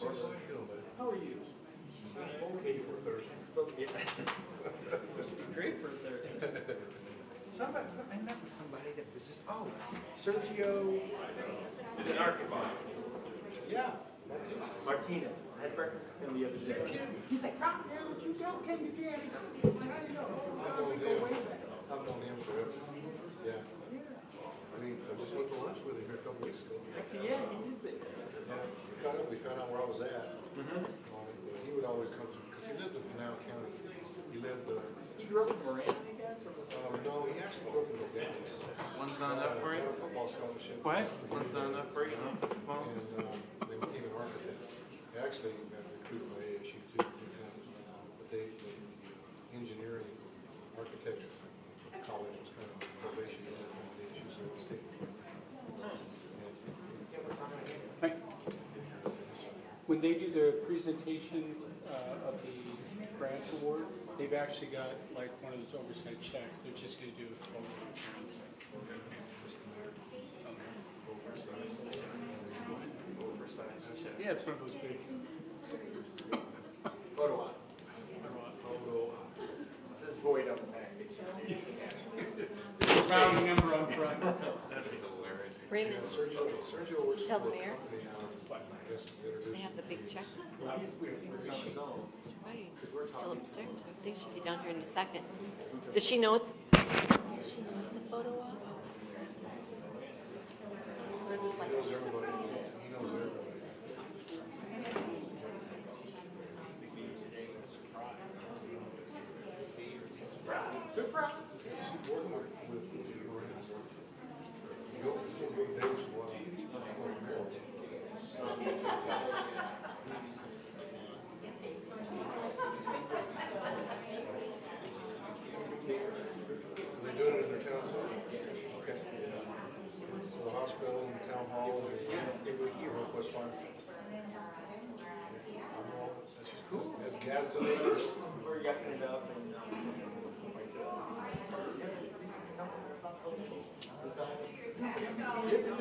How are you? Okay for Thursday. This would be great for a Thursday. Somebody, I met with somebody that was just, Sergio. Is an archivist. Yeah. Martinez. I had breakfast with him the other day. He's like, Rob, where did you go? Can you get it? I know. We go way back. I've known him forever. Yeah. I mean, I just went to lunch with him here a couple weeks ago. Actually, yeah, he did say that. Yeah. We caught up, we found out where I was at. He would always come through, because he lived in Pinal County. He lived, He grew up in Moran, I guess, or was no, he actually grew up in Nogales. One's not enough for He you? had a football scholarship. What? One's not enough for you? Well, And they became an architect. They actually got recruited by ASU too, but the engineering architecture college was kind of probation at the ASU, so it was taken from Hi. When they do their presentation of the grant award, they've actually got like one of those oversight checks. They're just going to do a photo. oversized check? Yeah, it's one of those big. Photo op. It says void on the package. Proud number on front. that'd be hilarious. Raymond, Sergio works Tell for the a mayor. company now, I guess, that they introduced have the big check. Well, he's on his own. Right, it's still upstairs. I think she'll be down here in a second. Does she know it's? Does she know it's a photo op? Or is this like? He knows everybody. He knows everybody. Surprise. He's working with Marines. You go to see Big Dave's a while. They doing it in their town center? Okay. So the hospital and the town hall and the Northwest Fire. That's just cool. As gas delays. Where you got pinned up and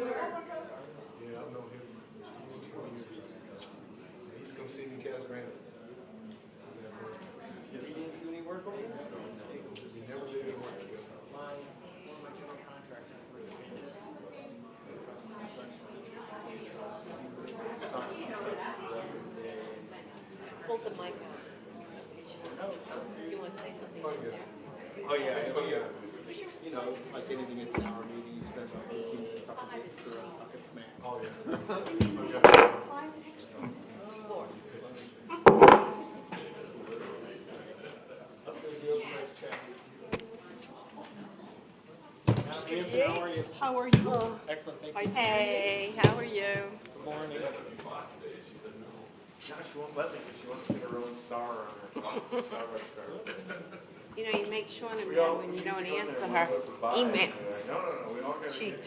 Yeah, I've known him for 20 years. He used to come see me in Casa Grande. he didn't do any work over there? He never did any work together. One of my general contractors. Hold the mic out. You want to say something Fun in guy. there? Oh, yeah, you know, like anything, it's an hour meeting, you spend about 18 minutes talking business or else talking smack. Oh, yeah. Four. There's the oversized check. Nancy, how are you? How are you? Excellent, thank you. Hey, how are you? Good morning. No, she won't let me, because she wants to get her own star on her. Starbucks card. You know, you make Shauna mad when you don't answer her emails. No, we all got She's Did I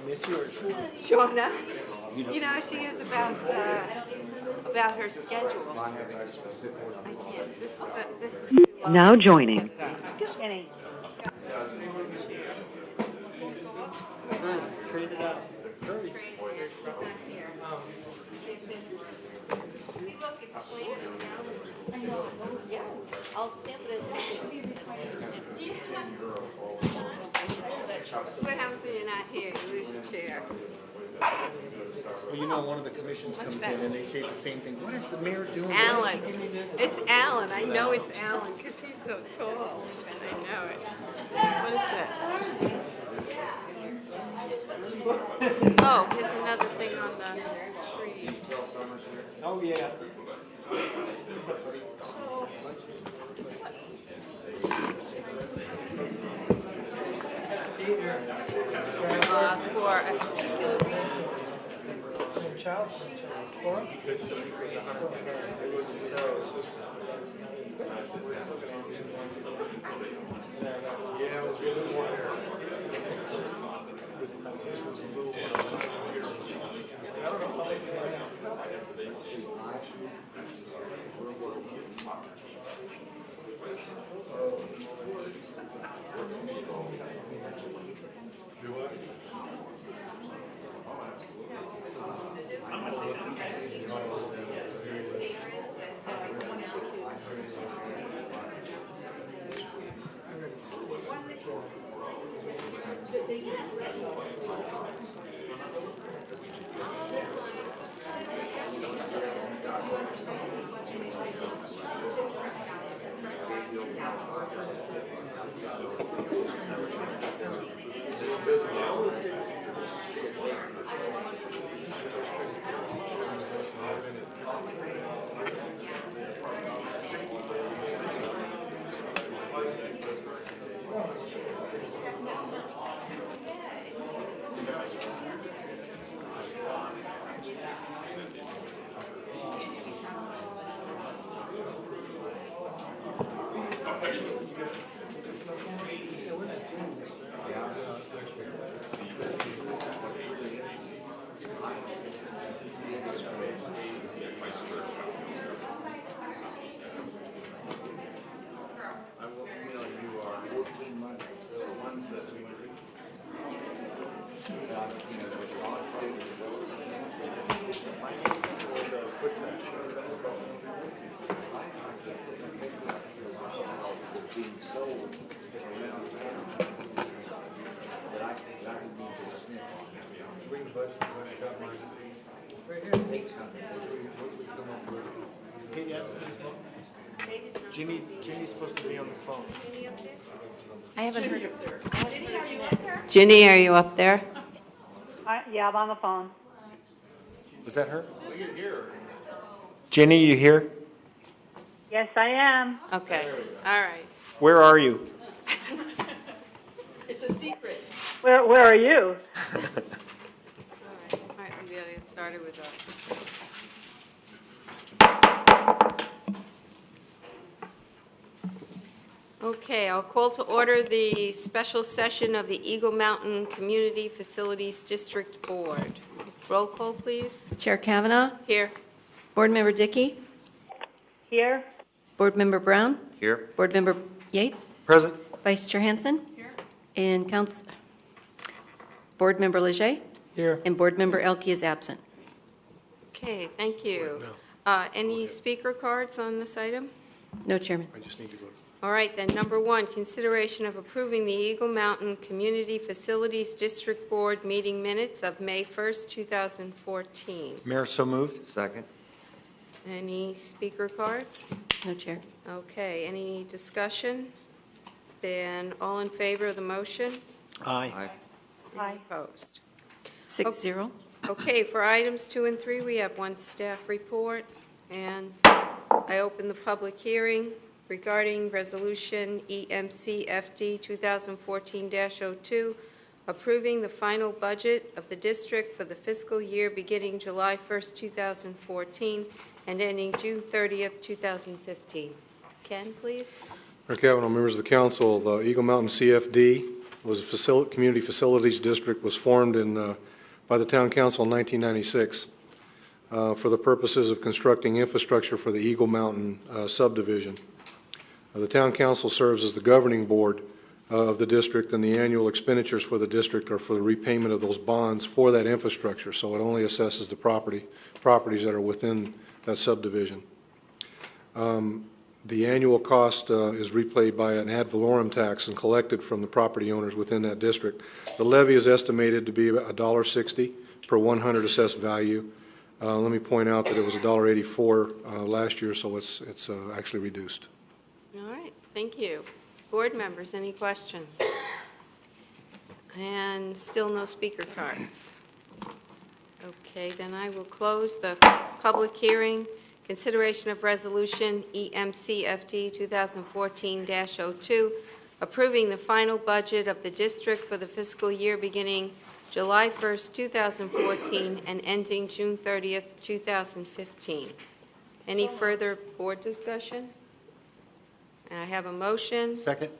miss you or she? Shauna. You know, she is about her schedule. This is Now joining. Kenny. Trade it out. He's not here. See, look, it's slanted now. Yeah, I'll stamp it as an What happens when you're not here? You lose your chair. Well, you know, one of the commissions comes in and they say the same thing. What is the mayor doing? Alan. Why did she give me this? It's Alan. I know it's Alan because he's so tall. And I know it. What is this? Oh, here's another thing on the trees. Oh, yeah. For a particular reason. Child? Cora? Because she was 110. They wouldn't sell her sister. Yeah, it was getting more hair. My sister was a little, I don't know how do what? Bring the budget, because I got mine. Right here. What we come up with. Is Katie absent as well? Ginny's supposed to be on the phone. I haven't heard. Ginny, are you up there? Yeah, I'm on the phone. Was that her? Ginny, you here? Yes, I am. Okay, all right. Where are you? It's a secret. Where are you? All right, we gotta get started with Okay, I'll call to order the special session of the Eagle Mountain Community Facilities District Board. Roll call, please. Chair Kavanaugh, Here. Board Member Dickey, Here? Board Member Brown, Here. Board Member Yates, Present. Vice Chair Hansen, and Board Member Leger, Here. and Board Member Elke is absent. Okay, thank you. Any speaker cards on this item? No, Chairman. I just need to go. All right, then, number one, consideration of approving the Eagle Mountain Community Facilities District Board meeting minutes of May 1st, 2014. Mayor, so moved. Second. Any speaker cards? No, Chair. Okay, any discussion? Then, all in favor of the motion? Aye. Aye. Opposed? 6-0. Okay, for items 2 and 3, we have one staff report, and I open the public hearing regarding Resolution EMCFD 2014-02, approving the final budget of the district for the fiscal year beginning July 1st, 2014, and ending June 30th, 2015. Ken, please. Mayor Kavanaugh, members of the council, the Eagle Mountain CFD was a community facilities district, was formed by the town council in 1996 for the purposes of constructing infrastructure for the Eagle Mountain subdivision. The town council serves as the governing board of the district, and the annual expenditures for the district are for the repayment of those bonds for that infrastructure, so it only assesses the properties that are within that subdivision. The annual cost is replayed by an ad valorem tax and collected from the property owners within that district. The levy is estimated to be $1.60 per 100 assessed value. Let me point out that it was $1.84 last year, so it's actually reduced. All right, thank you. Board members, any questions? And still no speaker cards. Okay, then I will close the public hearing. Consideration of Resolution EMCFD 2014-02, approving the final budget of the district for the fiscal year beginning July 1st, 2014, and ending June 30th, 2015. Any further board discussion? I have a motion. Second.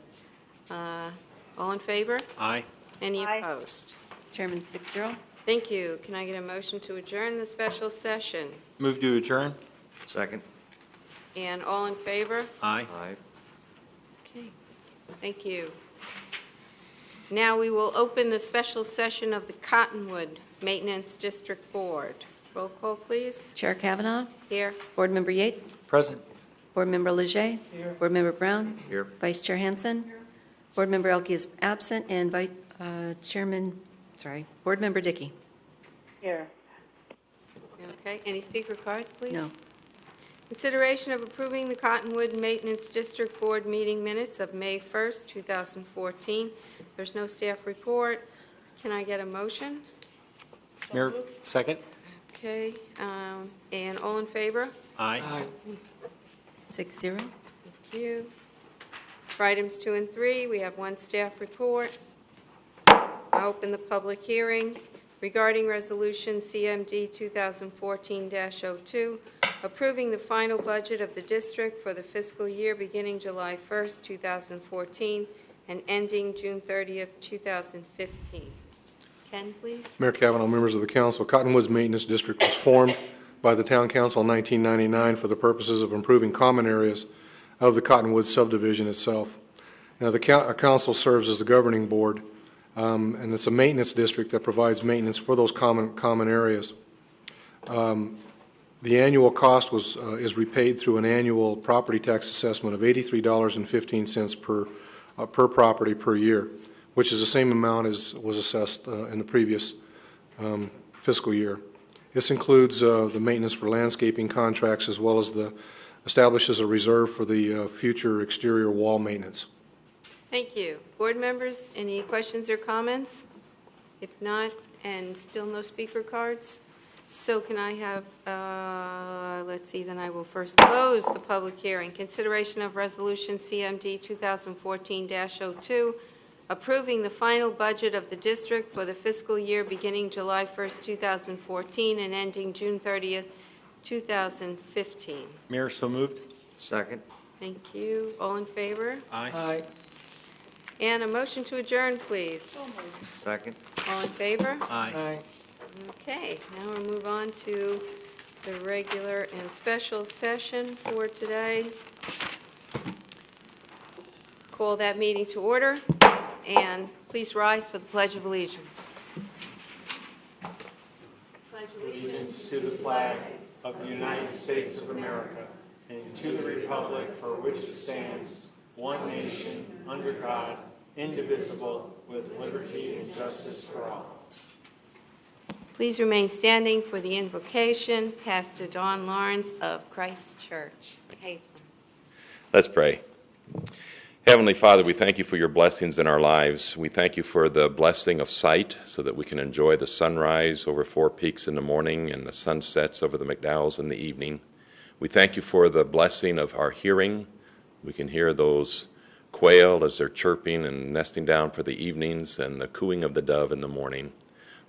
All in favor? Aye. Any Aye. opposed? Chairman, 6-0. Thank you. Can I get a motion to adjourn the special session? Move to adjourn. Second. And all in favor? Aye. Aye. Okay, thank you. Now we will open the special session of the Cottonwood Maintenance District Board. Roll call, please. Chair Kavanaugh, Here. Board Member Yates, Present. Board Member Leger, Board Member Brown, Here. Vice Chair Hansen, Board Member Elke is absent, and Board Member Dickey. Here. Okay, any speaker cards, please? No. Consideration of approving the Cottonwood Maintenance District Board meeting minutes of May 1st, 2014. There's no staff report. Can I get a motion? Mayor, second? Okay, and all in favor? Aye. 6-0. Thank you. For items 2 and 3, we have one staff report. I open the public hearing regarding Resolution CMD 2014-02, approving the final budget of the district for the fiscal year beginning July 1st, 2014, and ending June 30th, 2015. Ken, please. Mayor Kavanaugh, members of the council, Cottonwoods Maintenance District was formed by the Town Council in 1999 for the purposes of improving common areas of the Cottonwoods subdivision itself. Now, the council serves as the governing board, and it's a maintenance district that provides maintenance for those common areas. The annual cost is repaid through an annual property tax assessment of $83.15 per property per year, which is the same amount as was assessed in the previous fiscal year. This includes the maintenance for landscaping contracts, as well as establishes a reserve for the future exterior wall maintenance. Thank you. Board members, any questions or comments? If not, and still no speaker cards? So can I have, let's see, then I will first close the public hearing. Consideration of Resolution CMD 2014-02, approving the final budget of the district for the fiscal year beginning July 1st, 2014, and ending June 30th, 2015. Mayor, so moved. Second. Thank you. All in favor? Aye. And a motion to adjourn, please. Second. All in favor? Aye. Okay, now we'll move on to the regular and special session for today. Call that meeting to order, and please rise for the Pledge of Allegiance. Allegiance to the flag of the United States of America and to the republic for which it stands, one nation, under God, indivisible, with liberty and justice for all. Please remain standing for the invocation. Pastor Don Lawrence of Christ Church. Hey. Let's pray. Heavenly Father, we thank you for your blessings in our lives. We thank you for the blessing of sight so that we can enjoy the sunrise over Four Peaks in the morning and the sunsets over the McDowells in the evening. We thank you for the blessing of our hearing. We can hear those quail as they're chirping and nesting down for the evenings, and the cooing of the dove in the morning.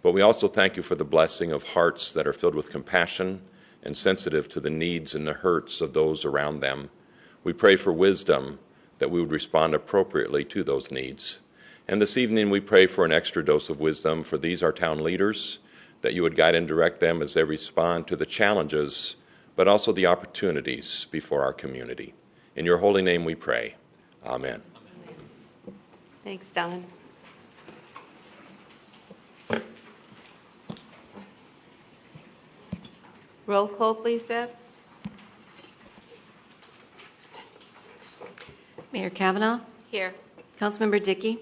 But we also thank you for the blessing of hearts that are filled with compassion and sensitive to the needs and the hurts of those around them. We pray for wisdom, that we would respond appropriately to those needs. And this evening we pray for an extra dose of wisdom for these, our town leaders, that you would guide and direct them as they respond to the challenges, but also the opportunities before our community. In your holy name we pray. Amen. Thanks, Don. Roll call, please, Bev. Mayor Kavanaugh, Here. Councilmember Dickey,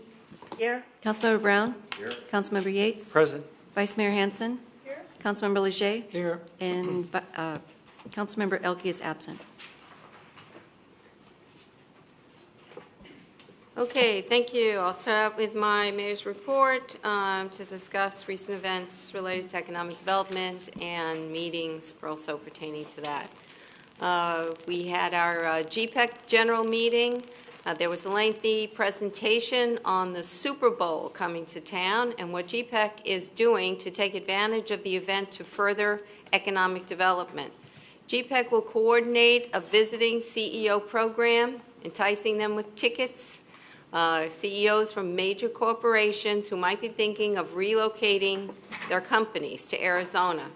Here. Councilmember Brown, Here. Councilmember Yates, Present. Vice Mayor Hanson, Here. Councilmember Leger, Here. and Councilmember Elke is absent. Okay, thank you. I'll start out with my mayor's report to discuss recent events related to economic development and meetings also pertaining to that. We had our GPEC general meeting. There was a lengthy presentation on the Super Bowl coming to town and what GPEC is doing to take advantage of the event to further economic development. GPEC will coordinate a visiting CEO program, enticing them with tickets. CEOs from major corporations who might be thinking of relocating their companies to Arizona.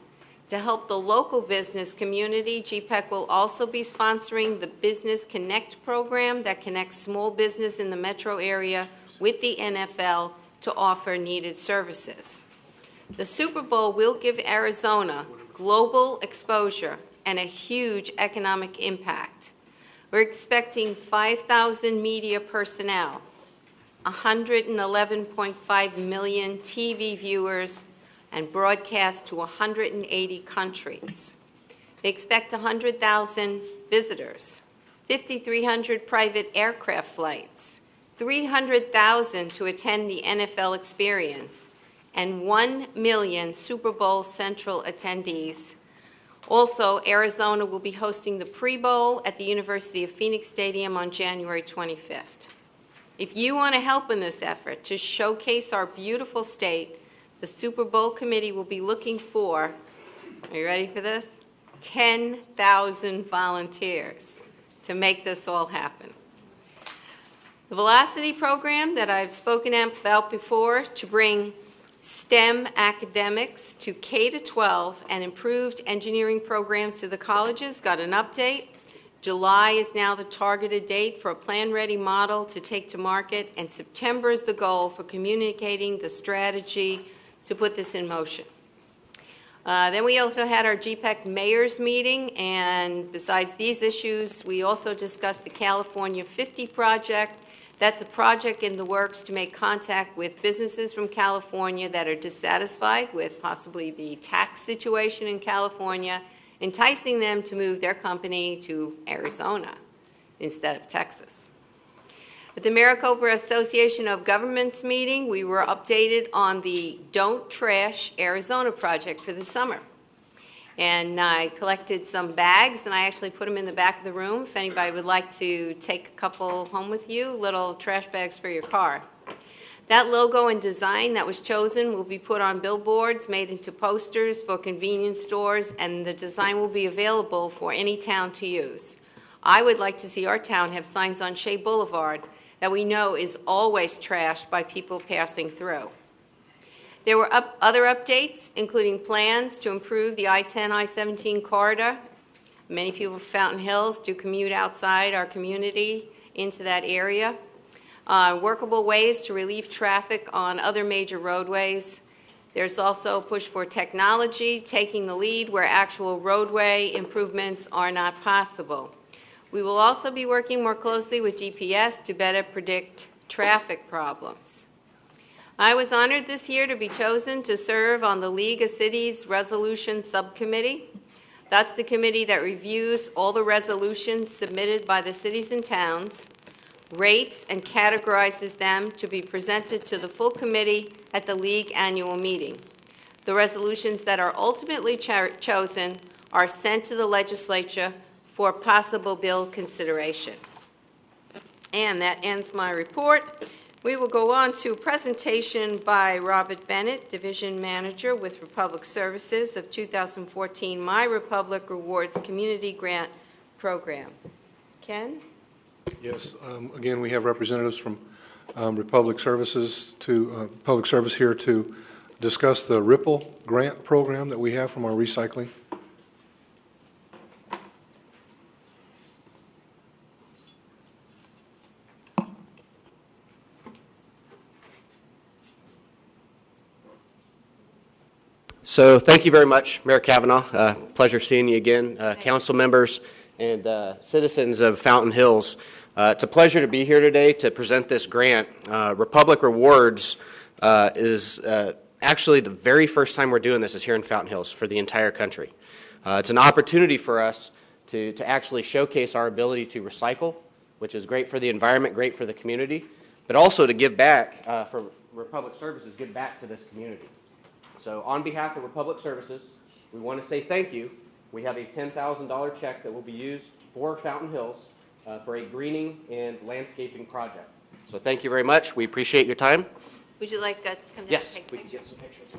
To help the local business community, GPEC will also be sponsoring the Business Connect program that connects small business in the metro area with the NFL to offer needed services. The Super Bowl will give Arizona global exposure and a huge economic impact. We're expecting 5,000 media personnel, 111.5 million TV viewers, and broadcast to 180 countries. They expect 100,000 visitors, 5,300 private aircraft flights, 300,000 to attend the NFL Experience, and 1 million Super Bowl Central attendees. Also, Arizona will be hosting the Pre-Bowl at the University of Phoenix Stadium on January 25th. If you want to help in this effort to showcase our beautiful state, the Super Bowl committee will be looking for, are you ready for this? 10,000 volunteers to make this all happen. The Velocity program that I've spoken about before to bring STEM academics to K-12 and improved engineering programs to the colleges got an update. July is now the targeted date for a plan-ready model to take to market, and September is the goal for communicating the strategy to put this in motion. Then we also had our GPEC Mayors meeting, and besides these issues, we also discussed the California 50 project. That's a project in the works to make contact with businesses from California that are dissatisfied with possibly the tax situation in California, enticing them to move their company to Arizona instead of Texas. At the Maricopa Association of Governments meeting, we were updated on the Don't Trash Arizona project for the summer. And I collected some bags, and I actually put them in the back of the room if anybody would like to take a couple home with you, little trash bags for your car. That logo and design that was chosen will be put on billboards, made into posters for convenience stores, and the design will be available for any town to use. I would like to see our town have signs on Shea Boulevard that we know is always trashed by people passing through. There were other updates, including plans to improve the I-10, I-17 corridor. Many people from Fountain Hills do commute outside our community into that area. Workable ways to relieve traffic on other major roadways. There's also a push for technology, taking the lead where actual roadway improvements are not possible. We will also be working more closely with GPS to better predict traffic problems. I was honored this year to be chosen to serve on the League of Cities Resolution Subcommittee. That's the committee that reviews all the resolutions submitted by the cities and towns, rates and categorizes them to be presented to the full committee at the League annual meeting. The resolutions that are ultimately chosen are sent to the legislature for possible bill consideration. And that ends my report. We will go on to a presentation by Robert Bennett, Division Manager with Republic Services of 2014 My Republic Rewards Community Grant Program. Ken? Yes, again, we have representatives from Republic Services Public Service here to discuss the Ripple grant program that we have from our recycling. So thank you very much, Mayor Kavanaugh. Pleasure seeing you again, council members and citizens of Fountain Hills. It's a pleasure to be here today to present this grant. Republic Rewards is actually the very first time we're doing this is here in Fountain Hills for the entire country. It's an opportunity for us to actually showcase our ability to recycle, which is great for the environment, great for the community, but also to give back, for Republic Services, give back to this community. So on behalf of Republic Services, we want to say thank you. We have a $10,000 check that will be used for Fountain Hills for a greening and landscaping project. So thank you very much. We appreciate your time. Would you like us to come down Yes, and take we can pictures? get some pictures.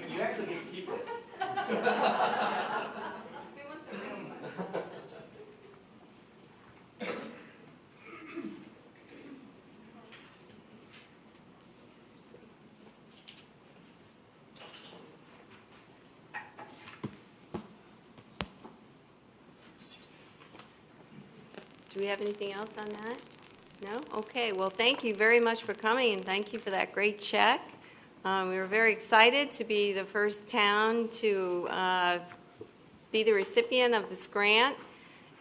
You actually get to keep this. Do we have anything else on that? No? Okay, well, thank you very much for coming, and thank you for that great check. We were very excited to be the first town to be the recipient of this grant,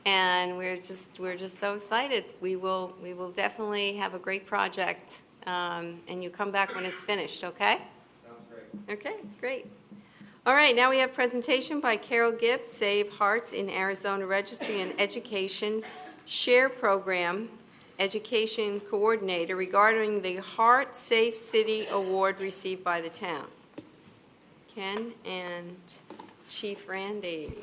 and we're just so excited. We will definitely have a great project, and you come back when it's finished, okay? Sounds great. Okay, great. All right, now we have presentation by Carol Gibbs, Save Hearts in Arizona Registry and Education Share Program Education Coordinator regarding the Heart Safe City Award received by the town. Ken and Chief Randy.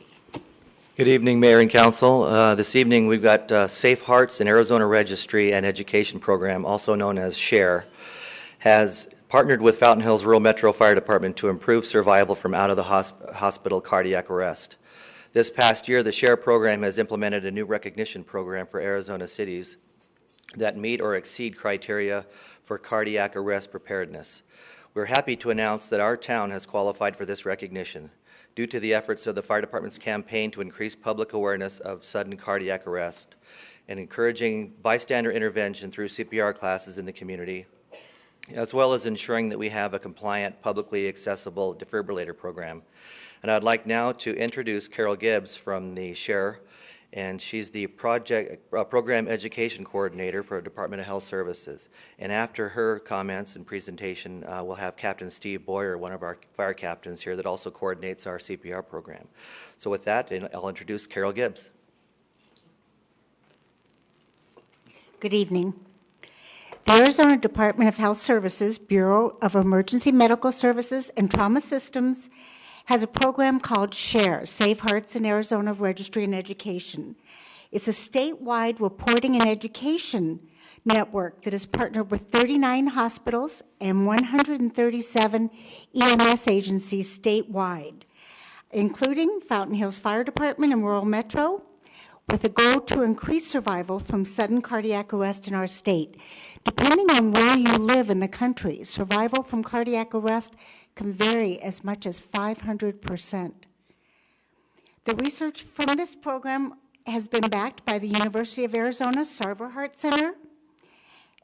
Good evening, Mayor and Council. This evening we've got Safe Hearts in Arizona Registry and Education Program, also known as SHARE, has partnered with Fountain Hills Rural Metro Fire Department to improve survival from out of the hospital cardiac arrest. This past year, the SHARE program has implemented a new recognition program for Arizona cities that meet or exceed criteria for cardiac arrest preparedness. We're happy to announce that our town has qualified for this recognition due to the efforts of the fire department's campaign to increase public awareness of sudden cardiac arrest and encouraging bystander intervention through CPR classes in the community, as well as ensuring that we have a compliant, publicly accessible defibrillator program. And I'd like now to introduce Carol Gibbs from the SHARE, and she's the Program Education Coordinator for Department of Health Services. And after her comments and presentation, we'll have Captain Steve Boyer, one of our fire captains here that also coordinates our CPR program. So with that, I'll introduce Carol Gibbs. Good evening. The Arizona Department of Health Services Bureau of Emergency Medical Services and Trauma Systems has a program called SHARE, Save Hearts in Arizona Registry and Education. It's a statewide reporting and education network that is partnered with 39 hospitals and 137 EMS agencies statewide, including Fountain Hills Fire Department and Rural Metro, with a goal to increase survival from sudden cardiac arrest in our state. Depending on where you live in the country, survival from cardiac arrest can vary as much as 500%. The research from this program has been backed by the University of Arizona Sarver Heart Center,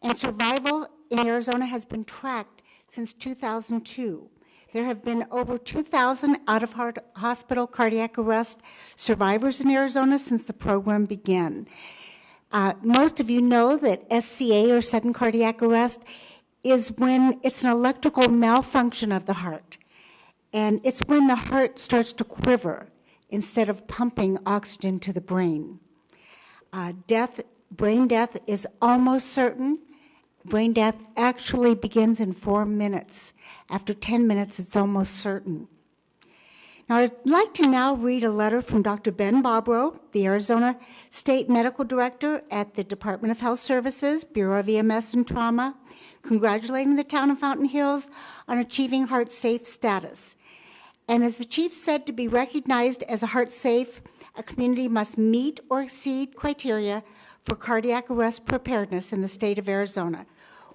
and survival in Arizona has been tracked since 2002. There have been over 2,000 out-of-hospital cardiac arrest survivors in Arizona since the program began. Most of you know that SCA, or sudden cardiac arrest, is when it's an electrical malfunction of the heart. And it's when the heart starts to quiver instead of pumping oxygen to the brain. Brain death is almost certain. Brain death actually begins in 4 minutes. After 10 minutes, it's almost certain. Now, I'd like to now read a letter from Dr. Ben Bobrow, the Arizona State Medical Director at the Department of Health Services, Bureau of EMS and Trauma, congratulating the town of Fountain Hills on achieving heart safe status. And as the chief said, to be recognized as a heart safe, a community must meet or exceed criteria for cardiac arrest preparedness in the state of Arizona.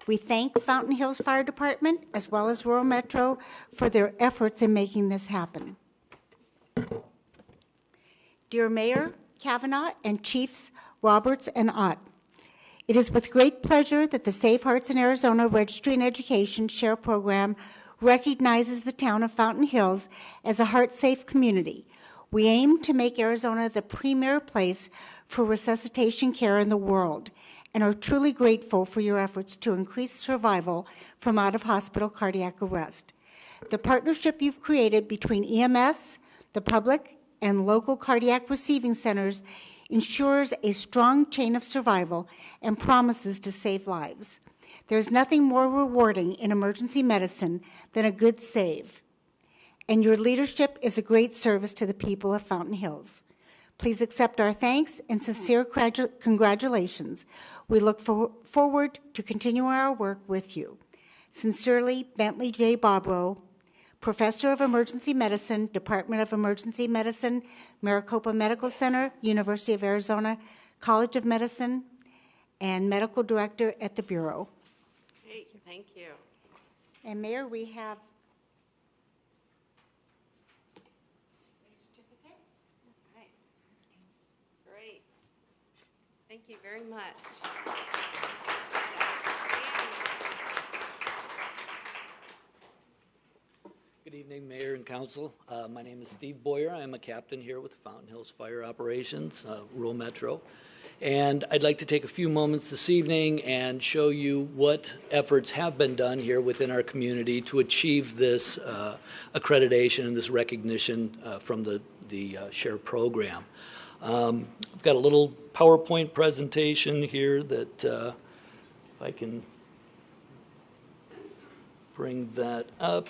We thank Fountain Hills Fire Department as well as Rural Metro for their efforts in making this happen. Dear Mayor Kavanaugh and Chiefs Roberts and Ott, it is with great pleasure that the Save Hearts in Arizona Registry and Education Share Program recognizes the town of Fountain Hills as a heart-safe community. We aim to make Arizona the premier place for resuscitation care in the world and are truly grateful for your efforts to increase survival from out-of-hospital cardiac arrest. The partnership you've created between EMS, the public, and local cardiac receiving centers ensures a strong chain of survival and promises to save lives. There's nothing more rewarding in emergency medicine than a good save, and your leadership is a great service to the people of Fountain Hills. Please accept our thanks and sincere congratulations. We look forward to continuing our work with you. Sincerely, Bentley J. Bobrow, Professor of Emergency Medicine, Department of Emergency Medicine, Maricopa Medical Center, University of Arizona College of Medicine, and Medical Director at the Bureau. Great, thank you. And Mayor, we have a certificate. All right. Great. Thank Thank you very much. Good evening, Mayor and Council. My name is Steve Boyer. I'm a captain here with Fountain Hills Fire Operations, Rural Metro. And I'd like to take a few moments this evening and show you what efforts have been done here within our community to achieve this accreditation and this recognition from the SHARE program. I've got a little PowerPoint presentation here that if I can bring that up.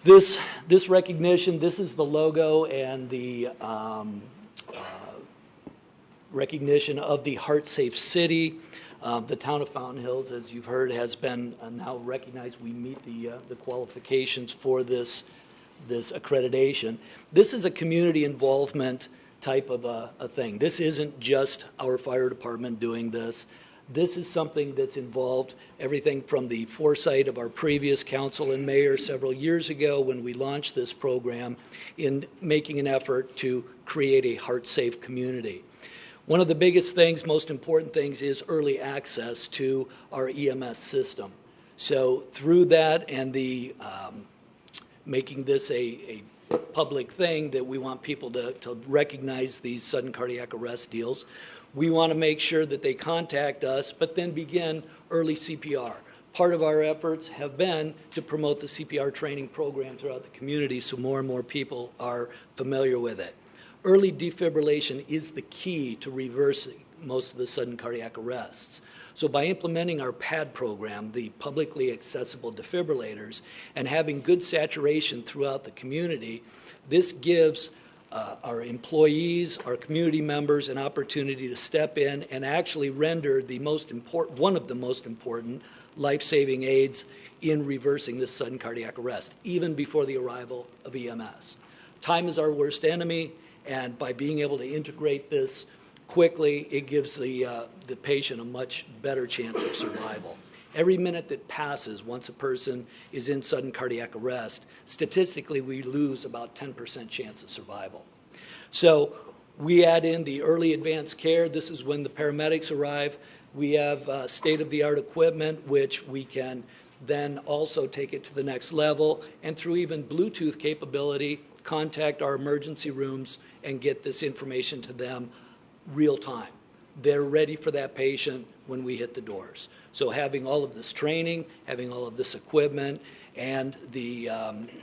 This recognition, this is the logo and the recognition of the Heart-Safe City. The town of Fountain Hills, as you've heard, has been now recognized. We meet the qualifications for this accreditation. This is a community involvement type of a thing. This isn't just our fire department doing this. This is something that's involved everything from the foresight of our previous council and mayor several years ago when we launched this program in making an effort to create a heart-safe community. One of the biggest things, most important things, is early access to our EMS system. So through that and the making this a public thing that we want people to recognize these sudden cardiac arrest deals, we want to make sure that they contact us, but then begin early CPR. Part of our efforts have been to promote the CPR training program throughout the community so more and more people are familiar with it. Early defibrillation is the key to reversing most of the sudden cardiac arrests. So by implementing our PAD program, the publicly accessible defibrillators, and having good saturation throughout the community, this gives our employees, our community members, an opportunity to step in and actually render the one of the most important life-saving aids in reversing this sudden cardiac arrest, even before the arrival of EMS. Time is our worst enemy, and by being able to integrate this quickly, it gives the patient a much better chance of survival. Every minute that passes once a person is in sudden cardiac arrest, statistically we lose about 10% chance of survival. So we add in the early advanced care. This is when the paramedics arrive. We have state-of-the-art equipment, which we can then also take it to the next level, and through even Bluetooth capability, contact our emergency rooms and get this information to them real time. They're ready for that patient when we hit the doors. So having all of this training, having all of this equipment, and the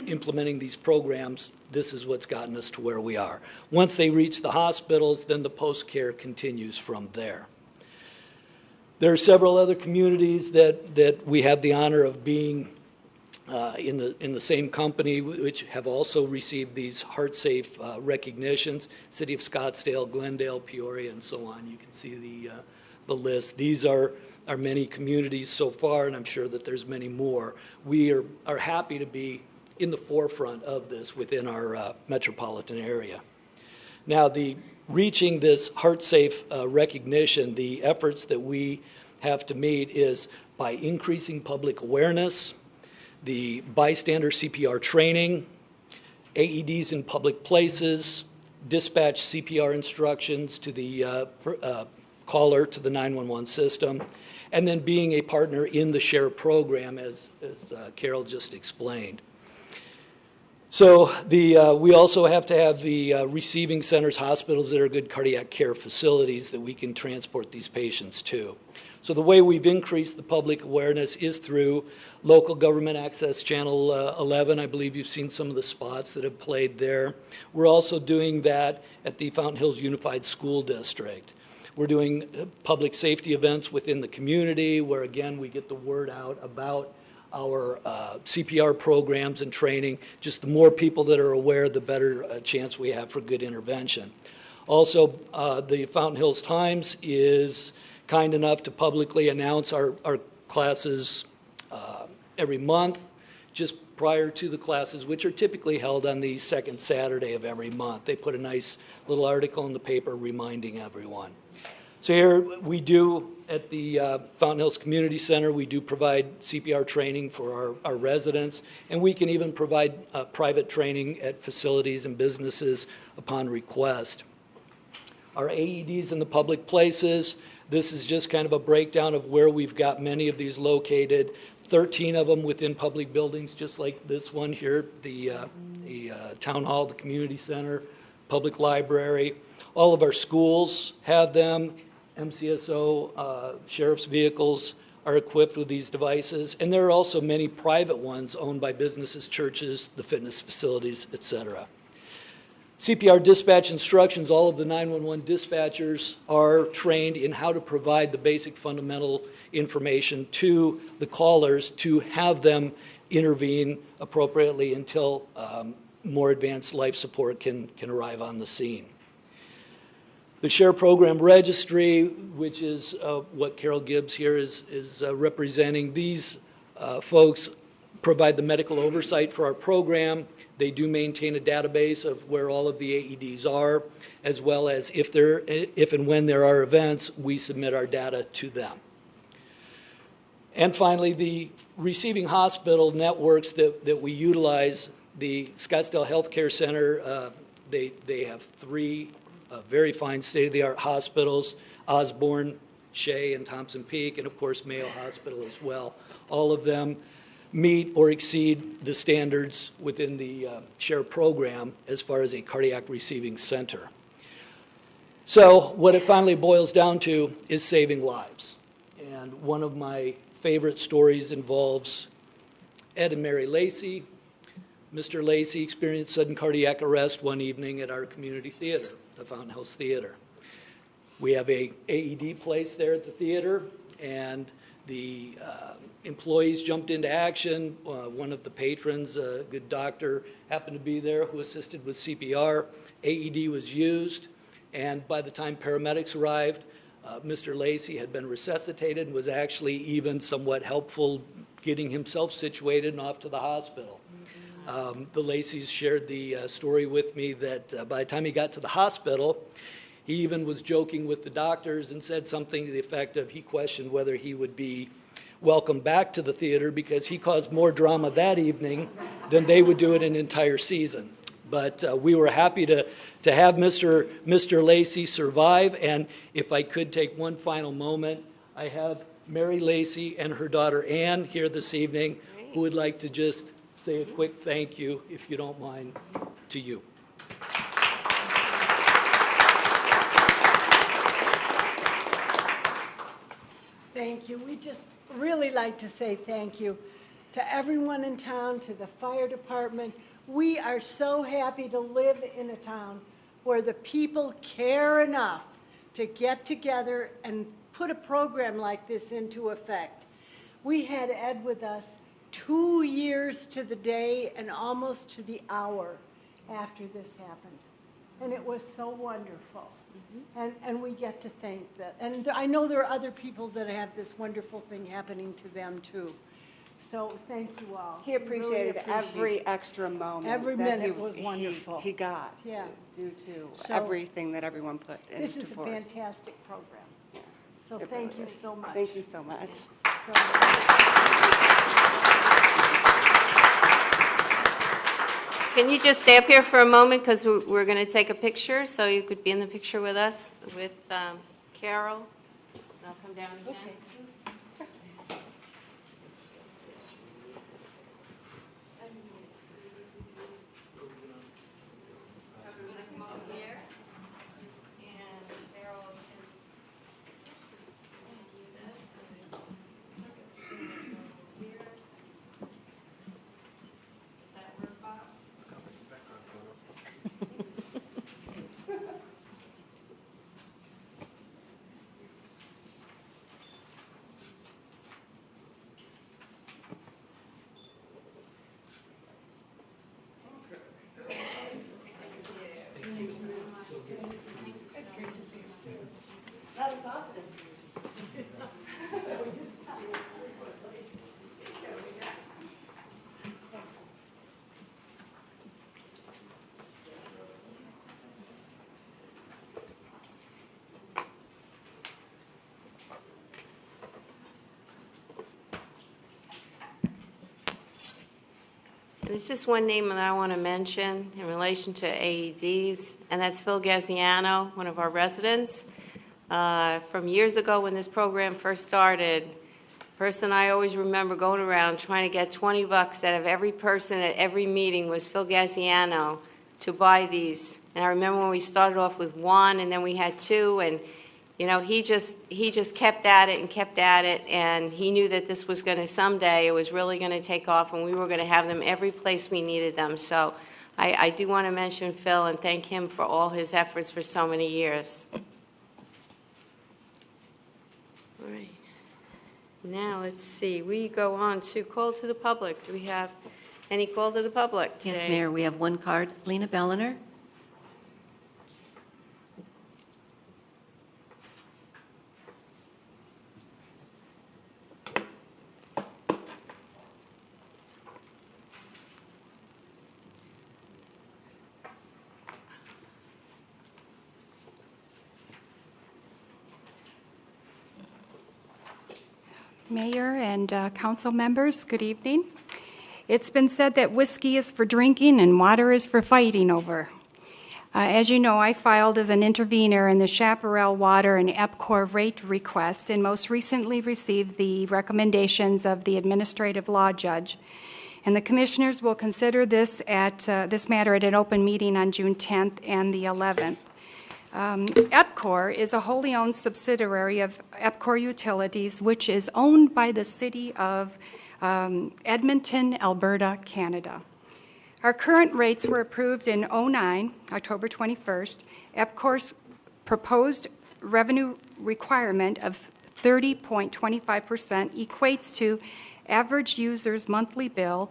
implementing these programs, this is what's gotten us to where we are. Once they reach the hospitals, then the post-care continues from there. There are several other communities that we have the honor of being in the same company, which have also received these heart-safe recognitions. City of Scottsdale, Glendale, Peoria, and so on. You can see the list. These are many communities so far, and I'm sure that there's many more. We are happy to be in the forefront of this within our metropolitan area. Now, reaching this heart-safe recognition, the efforts that we have to meet is by increasing public awareness, the bystander CPR training, AEDs in public places, dispatch CPR instructions to the caller to the 911 system, and then being a partner in the SHARE program, as Carol just explained. So we also have to have the receiving centers, hospitals that are good cardiac care facilities that we can transport these patients to. So the way we've increased the public awareness is through local government access channel 11. I believe you've seen some of the spots that have played there. We're also doing that at the Fountain Hills Unified School District. We're doing public safety events within the community where, again, we get the word out about our CPR programs and training. Just the more people that are aware, the better chance we have for good intervention. Also, the Fountain Hills Times is kind enough to publicly announce our classes every month, just prior to the classes, which are typically held on the second Saturday of every month. They put a nice little article in the paper reminding everyone. So here we do, at the Fountain Hills Community Center, we do provide CPR training for our residents, and we can even provide private training at facilities and businesses upon request. our AEDs in the public places. This is just kind of a breakdown of where we've got many of these located. 13 of them within public buildings, just like this one here, the town hall, the community center, public library. All of our schools have them. MCSO, sheriff's vehicles are equipped with these devices. And there are also many private ones owned by businesses, churches, the fitness facilities, et cetera. CPR dispatch instructions, all of the 911 dispatchers are trained in how to provide the basic fundamental information to the callers to have them intervene appropriately until more advanced life support can arrive on the scene. The SHARE program registry, which is what Carol Gibbs here is representing, these folks provide the medical oversight for our program. They do maintain a database of where all of the AEDs are, as well as if and when there are events, we submit our data to them. And finally, the receiving hospital networks that we utilize, the Scottsdale Healthcare Center, they have 3 very fine state-of-the-art hospitals, Osborne, Shea, and Thompson Peak, and of course Mayo Hospital as well. All of them meet or exceed the standards within the SHARE program as far as a cardiac receiving center. So what it finally boils down to is saving lives. And one of my favorite stories involves Ed and Mary Lacey. Mr. Lacey experienced sudden cardiac arrest one evening at our community theater, the Fountain Hills Theater. We have a AED placed there at the theater, and the employees jumped into action. One of the patrons, a good doctor, happened to be there who assisted with CPR. AED was used, and by the time paramedics arrived, Mr. Lacey had been resuscitated and was actually even somewhat helpful getting himself situated and off to the hospital. The Laceys shared the story with me that by the time he got to the hospital, he even was joking with the doctors and said something to the effect of he questioned whether he would be welcome back to the theater because he caused more drama that evening than they would do in an entire season. But we were happy to have Mr. Lacey survive. And if I could take one final moment, I have Mary Lacey and her daughter Ann here this evening who would like to just say a quick thank you, if you don't mind, to you. Thank you. We just really like to say thank you to everyone in town, to the fire department. We are so happy to live in a town where the people care enough to get together and put a program like this into effect. We had Ed with us 2 years to the day and almost to the hour after this happened. And it was so wonderful. And we get to thank that. And I know there are other people that have this wonderful thing happening to them too. So thank you all. He appreciated every extra moment. Every that minute was wonderful. He got yeah. due to So, everything that everyone put into This is a force. fantastic program. Yeah. So It thank really you is. so much. Thank you so much. Can you just stay up here for a moment because we're going to take a picture, so you could be in the picture with us, with Carol. I'll come down again. Okay. There's just one name that I want to mention in relation to AEDs, and that's Phil Gaziano, one of our residents. From years ago when this program first started, the person I always remember going around trying to get $20 out of every person at every meeting was Phil Gaziano to buy these. And I remember when we started off with one, and then we had two, and you know, he just kept at it and kept at it, and he knew that this was going to someday, it was really going to take off, and we were going to have them every place we needed them. So I do want to mention Phil and thank him for all his efforts for so many years. All right. Now, let's see. We go on to call to the public. Do we have any call to the public today? Yes, Mayor, we have one card. Lena Belliner. Mayor and council members, good evening. It's been said that whiskey is for drinking and water is for fighting over. As you know, I filed as an intervener in the Chaparral Water and EPCOR rate request and most recently received the recommendations of the administrative law judge. And the commissioners will consider this matter at an open meeting on June 10th and the 11th. EPCOR is a wholly owned subsidiary of EPCOR Utilities, which is owned by the city of Edmonton, Alberta, Canada. Our current rates were approved in 2009, October 21st. EPCOR's proposed revenue requirement of 30.25% equates to average user's monthly bill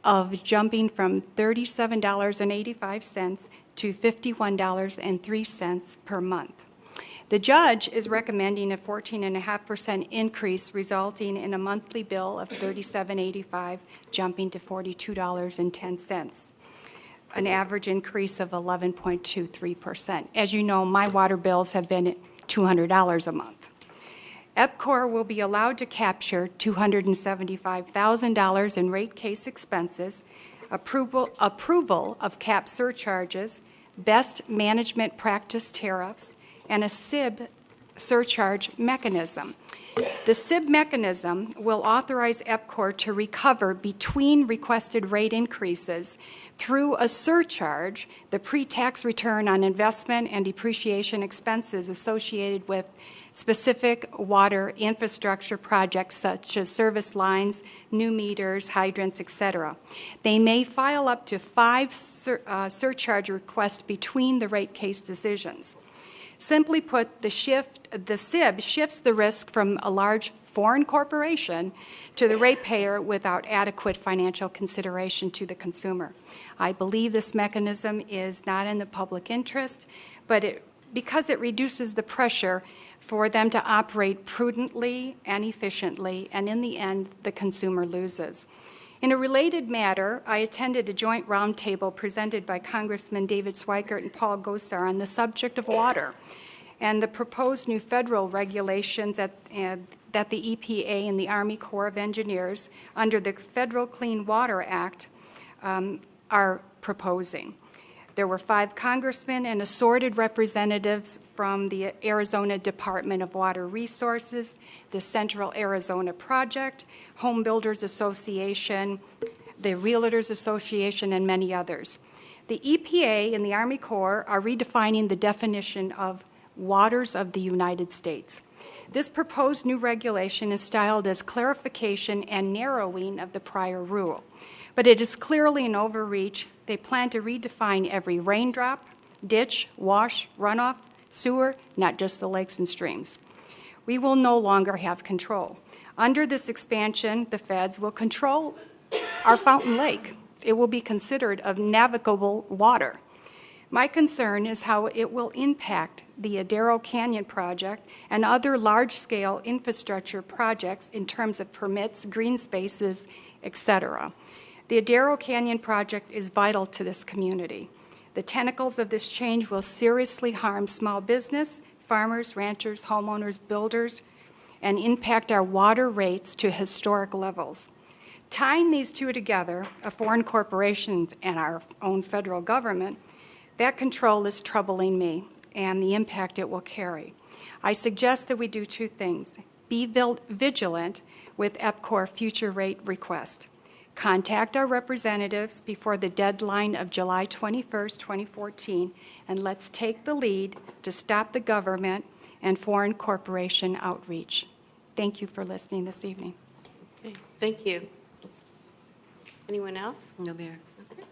of jumping from $37.85 to $51.03 per month. The judge is recommending a 14.5% increase, resulting in a monthly bill of $37.85, jumping to $42.10, an average increase of 11.23%. As you know, my water bills have been $200 a month. EPCOR will be allowed to capture $275,000 in rate case expenses, approval of cap surcharges, best management practice tariffs, and a SIB surcharge mechanism. The SIB mechanism will authorize EPCOR to recover between requested rate increases through a surcharge the pre-tax return on investment and depreciation expenses associated with specific water infrastructure projects such as service lines, new meters, hydrants, etc. They may file up to 5 surcharge requests between the rate case decisions. Simply put, the SIB shifts the risk from a large foreign corporation to the ratepayer without adequate financial consideration to the consumer. I believe this mechanism is not in the public interest, but because it reduces the pressure for them to operate prudently and efficiently, and in the end, the consumer loses. In a related matter, I attended a joint roundtable presented by Congressman David Swikert and Paul Gosar on the subject of water and the proposed new federal regulations that the EPA and the Army Corps of Engineers under the Federal Clean Water Act are proposing. There were 5 congressmen and assorted representatives from the Arizona Department of Water Resources, the Central Arizona Project, Home Builders Association, the Realtors Association, and many others. The EPA and the Army Corps are redefining the definition of waters of the United States. This proposed new regulation is styled as clarification and narrowing of the prior rule, but it is clearly an overreach. They plan to redefine every raindrop, ditch, wash, runoff, sewer, not just the lakes and streams. We will no longer have control. Under this expansion, the feds will control our Fountain Lake. It will be considered of navigable water. My concern is how it will impact the Adero Canyon project and other large-scale infrastructure projects in terms of permits, green spaces, etc. The Adero Canyon project is vital to this community. The tentacles of this change will seriously harm small business, farmers, ranchers, homeowners, builders, and impact our water rates to historic levels. Tying these two together, a foreign corporation and our own federal government, that control is troubling me and the impact it will carry. I suggest that we do two things. Be vigilant with EPCOR future rate request. Contact our representatives before the deadline of July 21st, 2014, and let's take the lead to stop the government and foreign corporation outreach. Thank you for listening this evening. Okay, thank you. Anyone else? No, Mayor. Okay.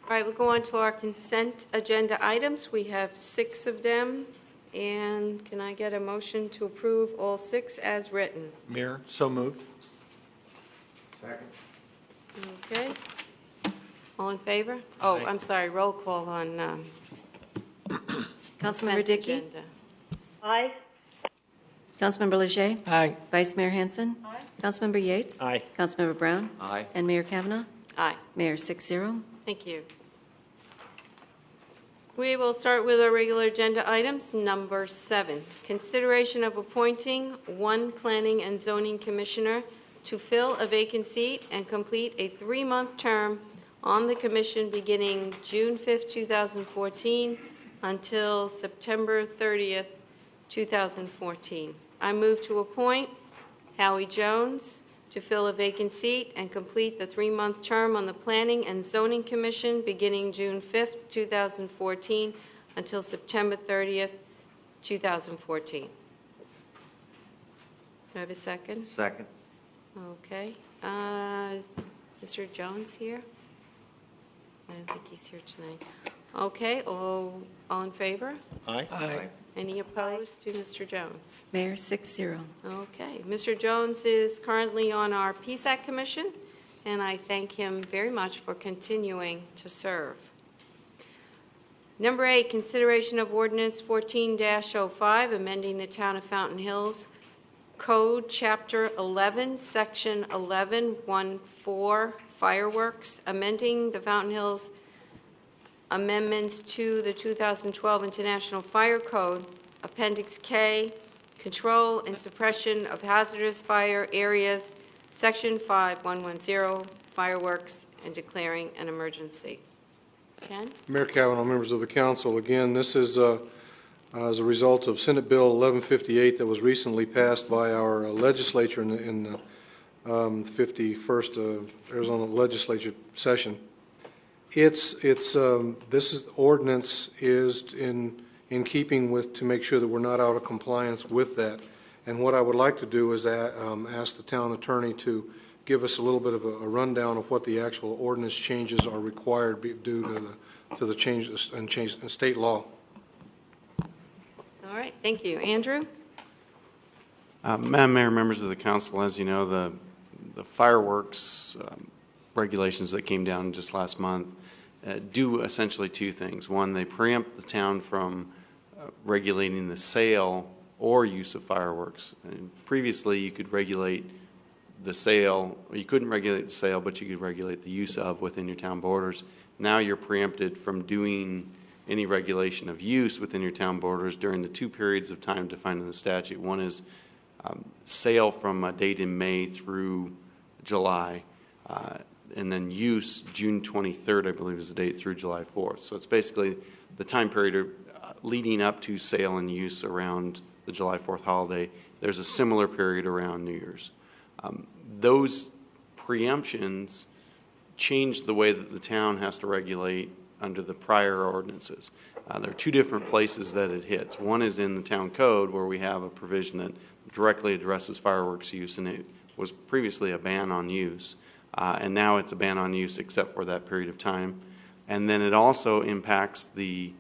All right, we'll go on to our consent agenda items. We have 6 of them. And can I get a motion to approve all 6 as written? Mayor, so moved. Second. Okay. All in favor? Oh, Aye. I'm sorry, roll call on Councilmember consent Dickey? agenda. Aye. Councilmember Leger? Aye. Vice Mayor Hanson? Aye. Councilmember Yates? Aye. Councilmember Brown? Aye. And Mayor Kavanaugh? Aye. Mayor 6-0. Thank you. We will start with our regular agenda items. Number 7, consideration of appointing one planning and zoning commissioner to fill a vacant seat and complete a 3-month term on the commission beginning June 5th, 2014 until September 30th, 2014. I move to appoint Howie Jones to fill a vacant seat and complete the 3-month term on the Planning and Zoning Commission beginning June 5th, 2014 until September 30th, 2014. Do I have a second? Second. Okay. Is Mr. Jones here? I don't think he's here tonight. Okay, all in favor? Aye. Aye. Any opposed to Mr. Jones? Mayor 6-0. Okay. Mr. Jones is currently on our PSAC Commission, and I thank him very much for continuing to serve. Number 8, consideration of ordinance 14-05, amending the Town of Fountain Hills Code, Chapter 11, Section 11.14, fireworks, amending the Fountain Hills amendments to the 2012 International Fire Code, Appendix K, Control and Suppression of Hazardous Fire Areas, Section 5110, fireworks, and declaring an emergency. Ken? Mayor Kavanaugh, members of the council, again, this is as a result of Senate Bill 1158 that was recently passed by our legislature in the 51st Arizona legislature session. This ordinance is in keeping with, to make sure that we're not out of compliance with that. And what I would like to do is ask the town attorney to give us a little bit of a rundown of what the actual ordinance changes are required due to the changes in state law. All right, thank you. Andrew? Madam Mayor, members of the council, as you know, the fireworks regulations that came down just last month do essentially 2 things. One, they preempt the town from regulating the sale or use of fireworks. And previously, you could regulate the sale, or you couldn't regulate the sale, but you could regulate the use of within your town borders. Now you're preempted from doing any regulation of use within your town borders during the 2 periods of time defined in the statute. One is sale from a date in May through July, and then use June 23rd, I believe, is the date, through July 4th. So it's basically the time period leading up to sale and use around the July 4th holiday. There's a similar period around New Year's. Those preemptions change the way that the town has to regulate under the prior ordinances. There are 2 different places that it hits. One is in the town code, where we have a provision that directly addresses fireworks use, and it was previously a ban on use. And now it's a ban on use except for that period of time. And then it also impacts the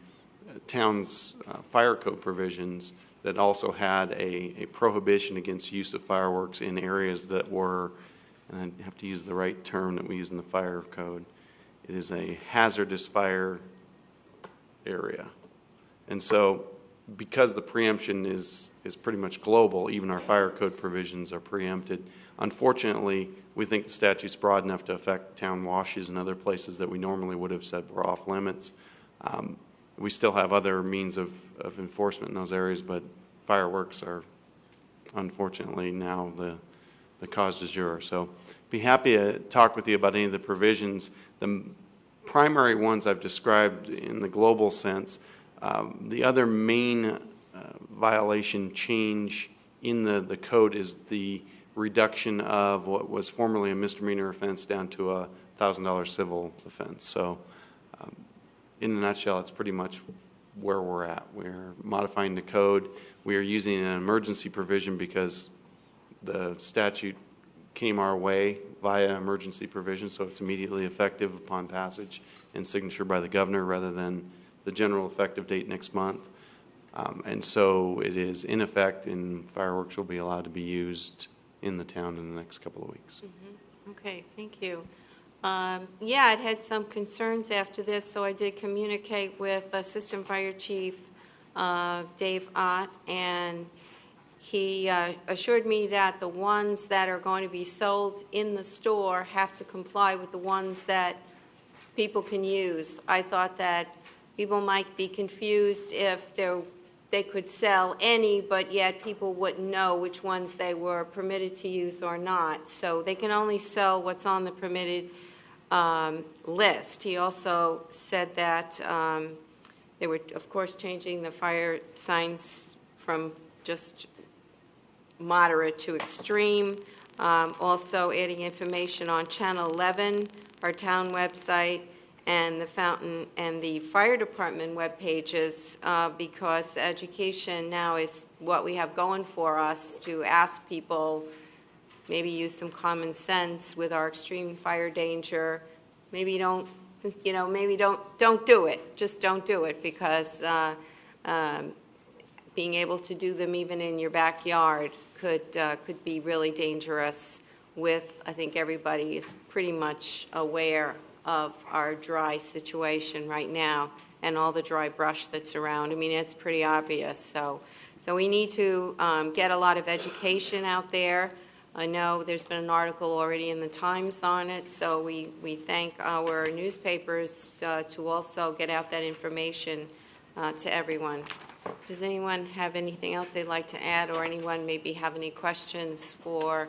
town's fire code provisions that also had a prohibition against use of fireworks in areas that were, and I have to use the right term that we use in the fire code, it is a hazardous fire area. And so because the preemption is pretty much global, even our fire code provisions are preempted. Unfortunately, we think the statute's broad enough to affect town washes and other places that we normally would have said were off limits. We still have other means of enforcement in those areas, but fireworks are unfortunately now the cause du jour. So be happy to talk with you about any of the provisions. The primary ones I've described in the global sense. The other main violation change in the code is the reduction of what was formerly a misdemeanor offense down to a $1,000 civil offense. So in a nutshell, it's pretty much where we're at. We're modifying the code. We are using an emergency provision because the statute came our way via emergency provision, so it's immediately effective upon passage and signature by the governor rather than the general effective date next month. And so it is in effect, and fireworks will be allowed to be used in the town in the next couple of weeks. Mm-hmm. Okay, thank you. Yeah, I'd had some concerns after this, so I did communicate with Assistant Fire Chief Dave Ott, and he assured me that the ones that are going to be sold in the store have to comply with the ones that people can use. I thought that people might be confused if they could sell any, but yet people wouldn't know which ones they were permitted to use or not. So they can only sell what's on the permitted list. He also said that they were, of course, changing the fire signs from just moderate to extreme. Also adding information on Channel 11, our town website, and the Fountain and the fire department web pages, because education now is what we have going for us to ask people, maybe use some common sense with our extreme fire danger. Maybe don't do it. Just don't do it, because being able to do them even in your backyard could be really dangerous. I think everybody is pretty much aware of our dry situation right now and all the dry brush that's around. I mean, it's pretty obvious. So we need to get a lot of education out there. I know there's been an article already in the Times on it, so we thank our newspapers to also get out that information to everyone. Does anyone have anything else they'd like to add, or anyone maybe have any questions for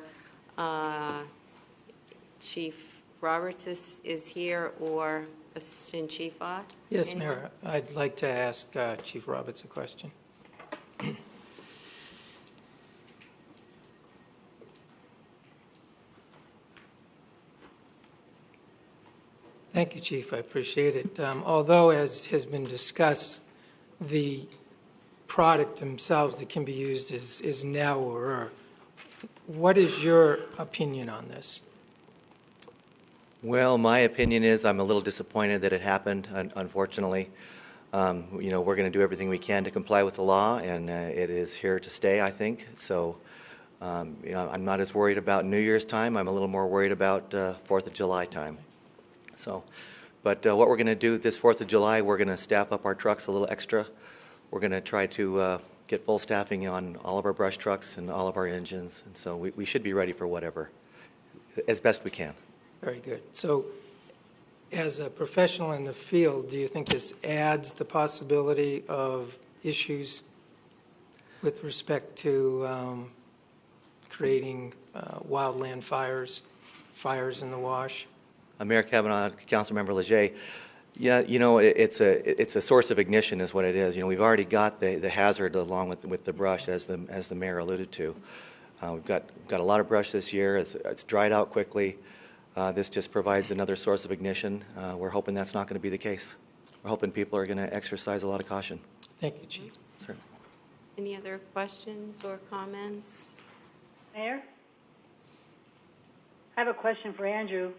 Chief Roberts is here, or Assistant Chief Ott? Yes, Anyone? Mayor. I'd like to ask Chief Roberts a question. Thank you, Chief. I appreciate it. Although, as has been discussed, the product themselves that can be used is narrower, what is your opinion on this? Well, my opinion is I'm a little disappointed that it happened, unfortunately. We're going to do everything we can to comply with the law, and it is here to stay, I think. So, I'm not as worried about New Year's time. I'm a little more worried about 4th of July time. So, but what we're going to do this 4th of July, we're going to staff up our trucks a little extra. We're going to try to get full staffing on all of our brush trucks and all of our engines, and so we should be ready for whatever, as best we can. Very good. So, as a professional in the field, do you think this adds the possibility of issues with respect to creating wildland fires in the wash? Mayor Kavanaugh, Councilmember Leger, yeah, it's a source of ignition is what it is. We've already got the hazard along with the brush, as the mayor alluded to. We've got a lot of brush this year. It's dried out quickly. This just provides another source of ignition. We're hoping that's not going to be the case. We're hoping people are going to exercise a lot of caution. Thank you, Chief. Sir. Any other questions or comments? Mayor? I have a question for Andrew.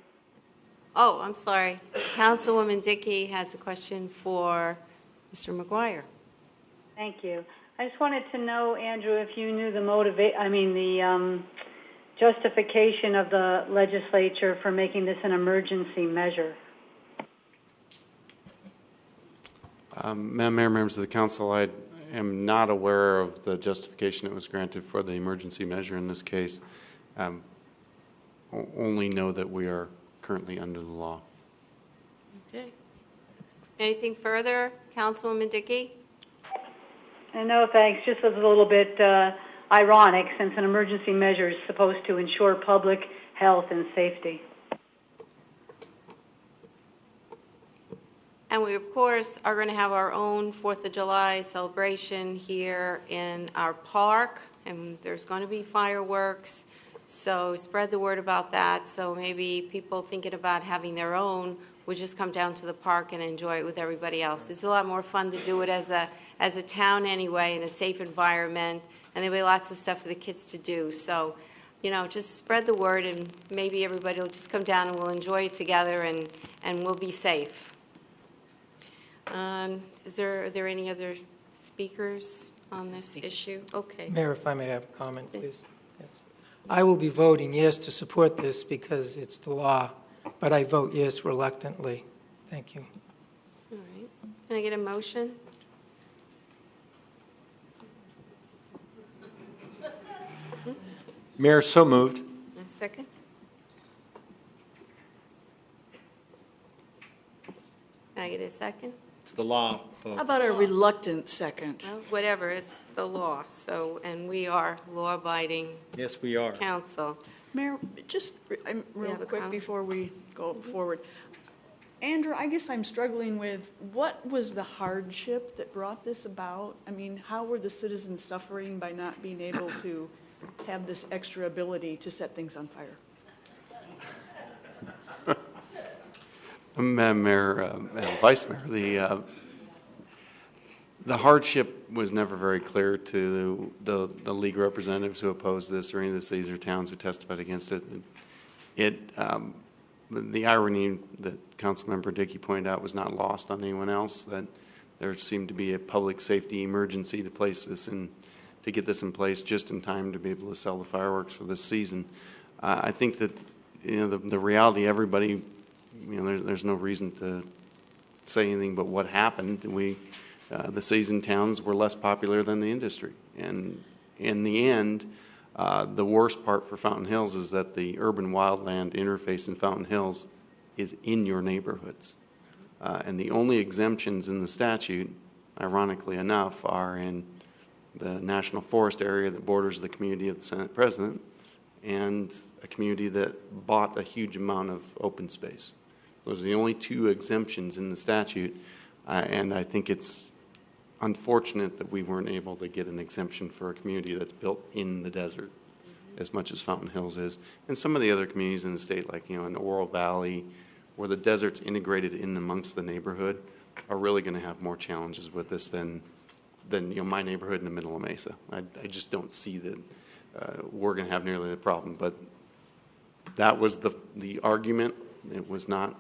Oh, I'm sorry. Councilwoman Dickey has a question for Mr. McGuire. Thank you. I just wanted to know, Andrew, if you knew the justification of the legislature for making this an emergency measure. Madam Mayor, members of the council, I am not aware of the justification that was granted for the emergency measure in this case. Only know that we are currently under the law. Okay. Anything further, Councilwoman Dickey? No, thanks. Just a little bit ironic, since an emergency measure is supposed to ensure public health and safety. And we, of course, are going to have our own 4th of July celebration here in our park, and there's going to be fireworks. So spread the word about that. So maybe people thinking about having their own would just come down to the park and enjoy it with everybody else. It's a lot more fun to do it as a town anyway, in a safe environment, and there'll be lots of stuff for the kids to do. So, you know, just spread the word, and maybe everybody will just come down and we'll enjoy it together, and we'll be safe. Are there any other speakers on this issue? Okay. Mayor, if I may have a comment, please. Yes. I will be voting yes to support this because it's the law, but I vote yes reluctantly. Thank you. All right. Can I get a motion? Mayor, so moved. A second? Can I get a second? It's the law. How about a reluctant second? Well, whatever, it's the law. So, and we are law-abiding Yes, we are. council. Mayor, just real have a quick comment? before we go forward. Andrew, I guess I'm struggling with what was the hardship that brought this about? I mean, how were the citizens suffering by not being able to have this extra ability to set things on fire? Madam Mayor, Vice Mayor, the hardship was never very clear to the league representatives who opposed this, or any of the cities or towns who testified against it. The irony that Councilmember Dickey pointed out was not lost on anyone else, that there seemed to be a public safety emergency to place this in, to get this in place just in time to be able to sell the fireworks for this season. I think that, you know, the reality, everybody, you know, there's no reason to say anything but what happened. The cities and towns were less popular than the industry. And in the end, the worst part for Fountain Hills is that the urban wildland interface in Fountain Hills is in your neighborhoods. And the only exemptions in the statute, ironically enough, are in the National Forest area that borders the community of the Senate President, and a community that bought a huge amount of open space. Those are the only two exemptions in the statute, and I think it's unfortunate that we weren't able to get an exemption for a community that's built in the desert, as much as Fountain Hills is. And some of the other communities in the state, like, you know, in Oro Valley, where the desert's integrated in amongst the neighborhood, are really going to have more challenges with this than you know, my neighborhood in the middle of Mesa. I just don't see that we're going to have nearly the problem. But that was the argument. It was not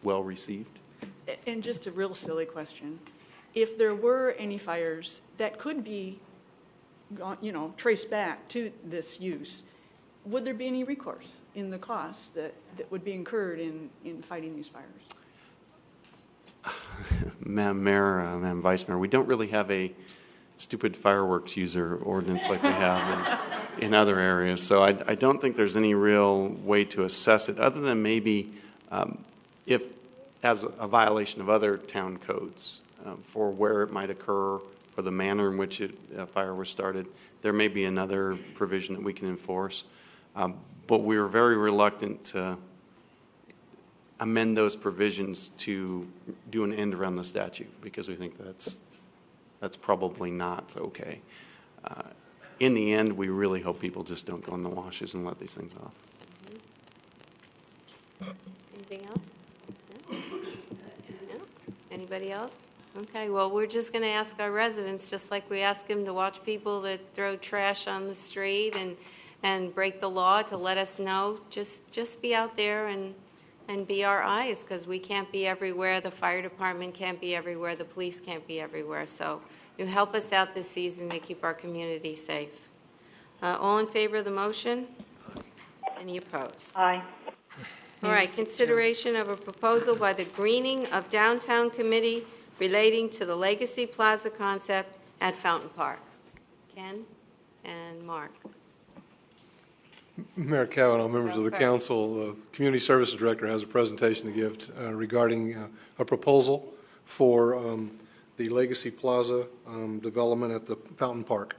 well received. And just a real silly question. If there were any fires that could be, you know, traced back to this use, would there be any recourse in the cost that would be incurred in fighting these fires? Madam Mayor, Madam Vice Mayor, we don't really have a stupid fireworks user ordinance like we have in other areas. So I don't think there's any real way to assess it, other than maybe if as a violation of other town codes for where it might occur, for the manner in which a fire was started. There may be another provision that we can enforce. But we were very reluctant to amend those provisions to do an end around the statute, because we think that's probably not okay. In the end, we really hope people just don't go in the washes and let these things off. Anything else? No? No? Anybody else? Okay, well, we're just going to ask our residents, just like we ask them to watch people that throw trash on the street and break the law, to let us know. Just be out there and be our eyes, because we can't be everywhere. The fire department can't be everywhere. The police can't be everywhere. So you help us out this season to keep our community safe. All in favor of the motion? Any opposed? Aye. All right, consideration of a proposal by the Greening of Downtown Committee relating to the Legacy Plaza concept at Fountain Park. Ken and Mark. Mayor Kavanaugh, members of the council, the Community Services Director has a presentation to give regarding a proposal for the Legacy Plaza development at the Fountain Park.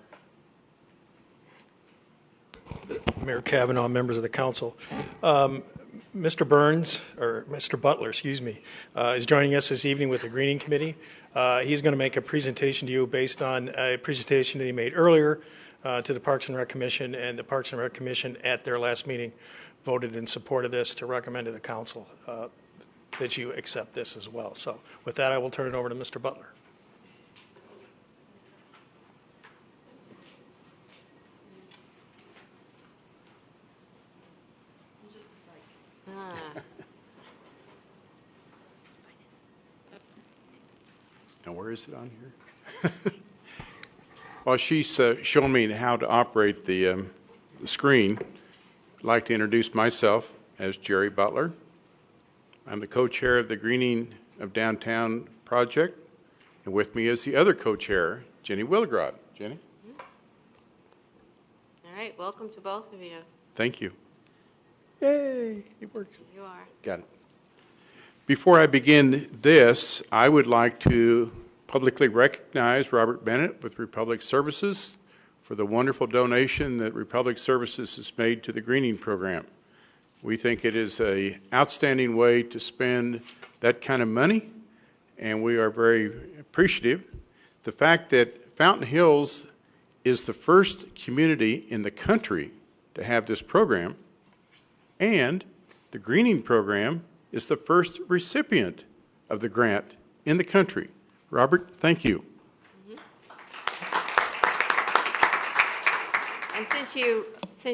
Mayor Kavanaugh, members of the council. Mr. Burns, or Mr. Butler, excuse me, is joining us this evening with the Greening Committee. He's going to make a presentation to you based on a presentation that he made earlier to the Parks and Rec Commission, and the Parks and Rec Commission at their last meeting voted in support of this to recommend to the council that you accept this as well. So with that, I will turn it over to Mr. Butler. Now, where is it on here? While she's showing me how to operate the screen, I'd like to introduce myself as Jerry Butler. I'm the co-chair of the Greening of Downtown project, and with me is the other co-chair, Jenny Willigrod. Jenny? All right, welcome to both of you. Thank you. Yay, it works. You are. Got it. Before I begin this, I would like to publicly recognize Robert Bennett with Republic Services for the wonderful donation that Republic Services has made to the Greening program. We think it is an outstanding way to spend that kind of money, and we are very appreciative. The fact that Fountain Hills is the first community in the country to have this program, and the Greening program is the first recipient of the grant in the country. Robert, thank you. And since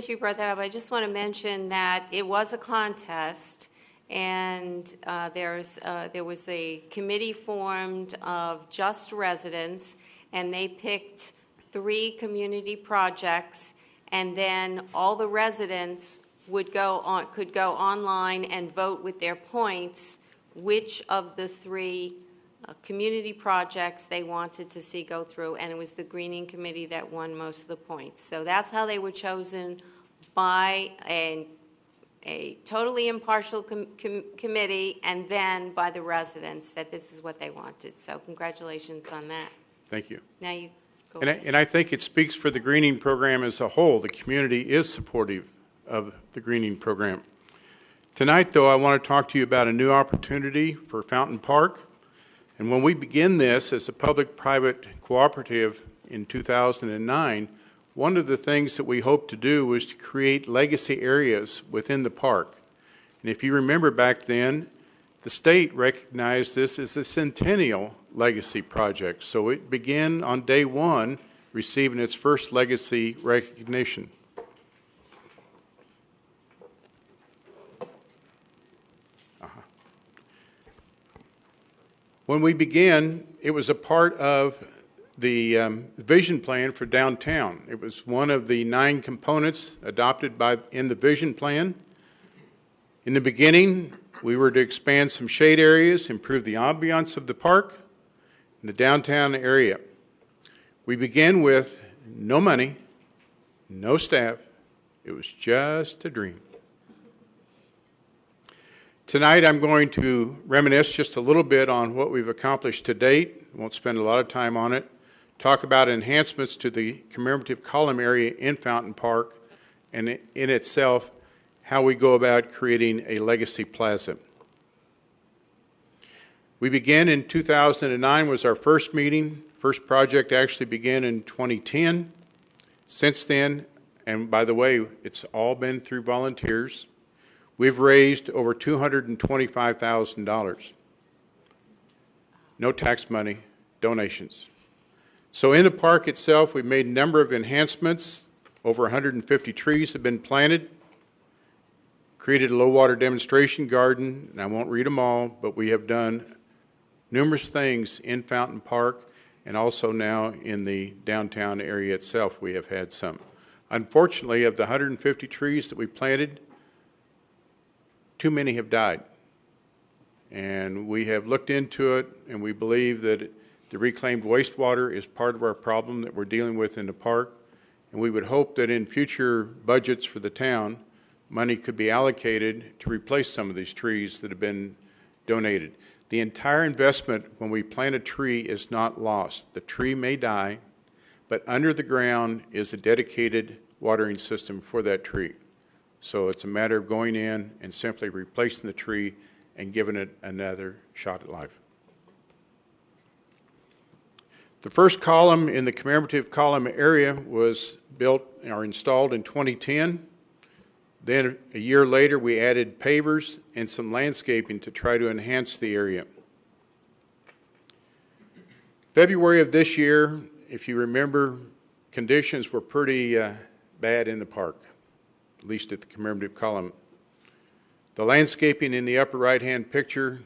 you brought that up, I just want to mention that it was a contest, and there was a committee formed of just residents, and they picked 3 community projects, and then all the residents could go online and vote with their points which of the 3 community projects they wanted to see go through, and it was the Greening Committee that won most of the points. So that's how they were chosen, by a totally impartial committee, and then by the residents, that this is what they wanted. So congratulations on that. Thank you. Now you go. And I think it speaks for the Greening program as a whole. The community is supportive of the Greening program. Tonight, though, I want to talk to you about a new opportunity for Fountain Park. And when we begin this as a public-private cooperative in 2009, one of the things that we hoped to do was to create legacy areas within the park. And if you remember back then, the state recognized this as a centennial legacy project. So it began on day 1 receiving its first legacy recognition. When we began, it was a part of the vision plan for downtown. It was one of the 9 components adopted in the vision plan. In the beginning, we were to expand some shade areas, improve the ambiance of the park in the downtown area. We began with no money, no staff. It was just a dream. Tonight I'm going to reminisce just a little bit on what we've accomplished to date. Won't spend a lot of time on it. Talk about enhancements to the commemorative column area in Fountain Park, and in itself, how we go about creating a legacy plaza. We began in 2009 was our first meeting. First project actually began in 2010. Since then, and by the way, it's all been through volunteers, we've raised over $225,000. No tax money, donations. So in the park itself, we've made a number of enhancements. Over 150 trees have been planted. Created a low water demonstration garden, and I won't read them all, but we have done numerous things in Fountain Park, and also now in the downtown area itself we have had some. Unfortunately, of the 150 trees that we planted, too many have died. And we have looked into it, and we believe that the reclaimed wastewater is part of our problem that we're dealing with in the park. And we would hope that in future budgets for the town, money could be allocated to replace some of these trees that have been donated. The entire investment when we plant a tree is not lost. The tree may die, but under the ground is a dedicated watering system for that tree. So it's a matter of going in and simply replacing the tree and giving it another shot at life. The first column in the commemorative column area was built or installed in 2010. Then a year later, we added pavers and some landscaping to try to enhance the area. February of this year, if you remember, conditions were pretty bad in the park, at least at the commemorative column. The landscaping in the upper right-hand picture,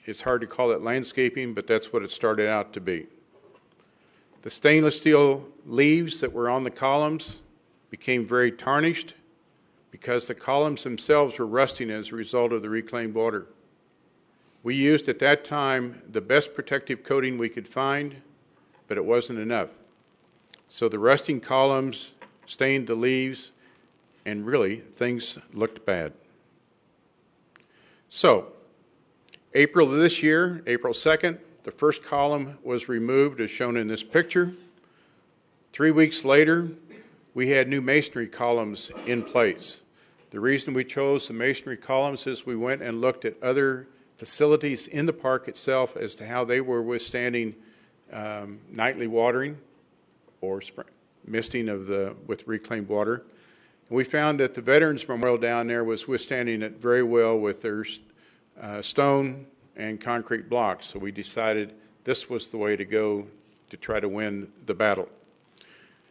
it's hard to call it landscaping, but that's what it started out to be. The stainless steel leaves that were on the columns became very tarnished because the columns themselves were rusting as a result of the reclaimed water. We used at that time the best protective coating we could find, but it wasn't enough. So the rusting columns stained the leaves, and really things looked bad. So, April of this year, April 2nd, the first column was removed as shown in this picture. 3 weeks later, we had new masonry columns in place. The reason we chose the masonry columns is we went and looked at other facilities in the park itself as to how they were withstanding nightly watering or misting with reclaimed water. And we found that the Veterans Memorial down there was withstanding it very well with their stone and concrete blocks. So we decided this was the way to go to try to win the battle.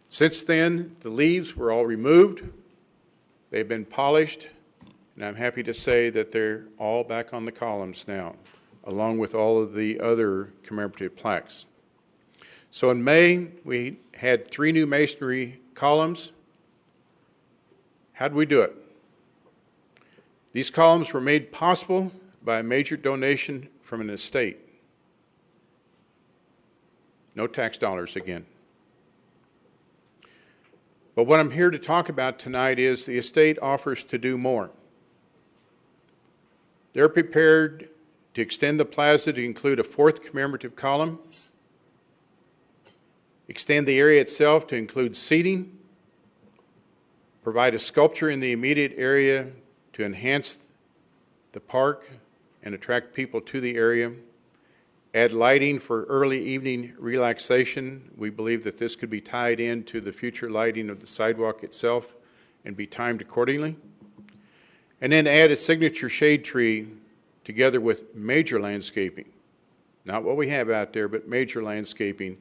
Since then, the leaves were all removed. They've been polished, and I'm happy to say that they're all back on the columns now, along with all of the other commemorative plaques. So in May, we had 3 new masonry columns. How did we do it? These columns were made possible by a major donation from an estate. No tax dollars again. But what I'm here to talk about tonight is the estate offers to do more. They're prepared to extend the plaza to include a 4th commemorative column, extend the area itself to include seating, provide a sculpture in the immediate area to enhance the park and attract people to the area, add lighting for early evening relaxation. We believe that this could be tied into the future lighting of the sidewalk itself and be timed accordingly. And then add a signature shade tree together with major landscaping. Not what we have out there, but major landscaping,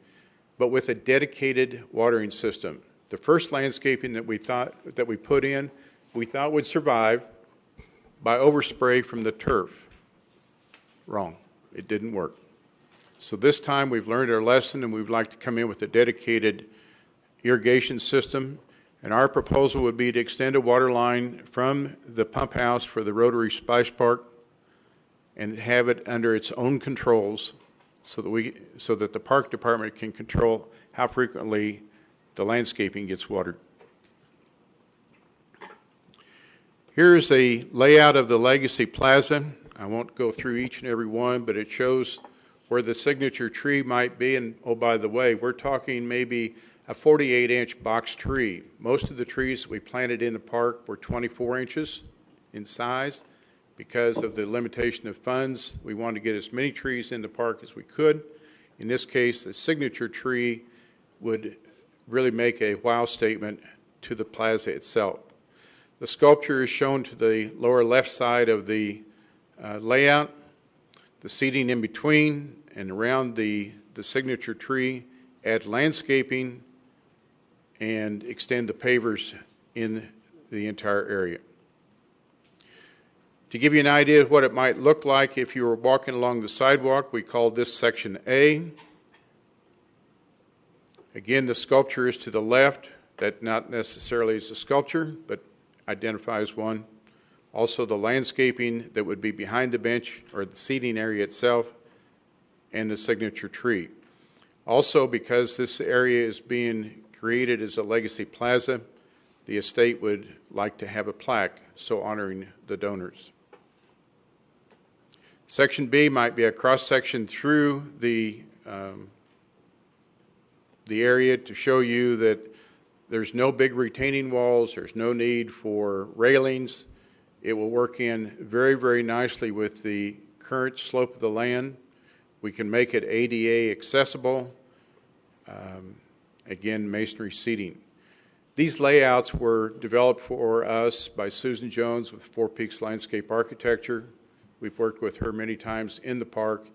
but with a dedicated watering system. The first landscaping that we put in, we thought would survive by overspray from the turf. Wrong. It didn't work. So this time we've learned our lesson, and we'd like to come in with a dedicated irrigation system. And our proposal would be to extend a water line from the pump house for the Rotary Splash Park and have it under its own controls so that the park department can control how frequently the landscaping gets watered. Here's a layout of the Legacy Plaza. I won't go through each and every one, but it shows where the signature tree might be. And oh, by the way, we're talking maybe a 48-inch box tree. Most of the trees we planted in the park were 24 inches in size. Because of the limitation of funds, we wanted to get as many trees in the park as we could. In this case, the signature tree would really make a wow statement to the plaza itself. The sculpture is shown to the lower left side of the layout. The seating in between and around the signature tree, add landscaping, and extend the pavers in the entire area. To give you an idea of what it might look like if you were walking along the sidewalk, we called this section A. Again, the sculpture is to the left. That not necessarily is a sculpture, but identifies one. Also the landscaping that would be behind the bench or the seating area itself, and the signature tree. Also, because this area is being created as a Legacy Plaza, the estate would like to have a plaque so honoring the donors. Section B might be a cross-section through the area to show you that There's no big retaining walls. There's no need for railings. It will work in very, very nicely with the current slope of the land. We can make it ADA accessible. Again, masonry seating. These layouts were developed for us by Susan Jones with Four Peaks Landscape Architecture. We've worked with her many times in the park.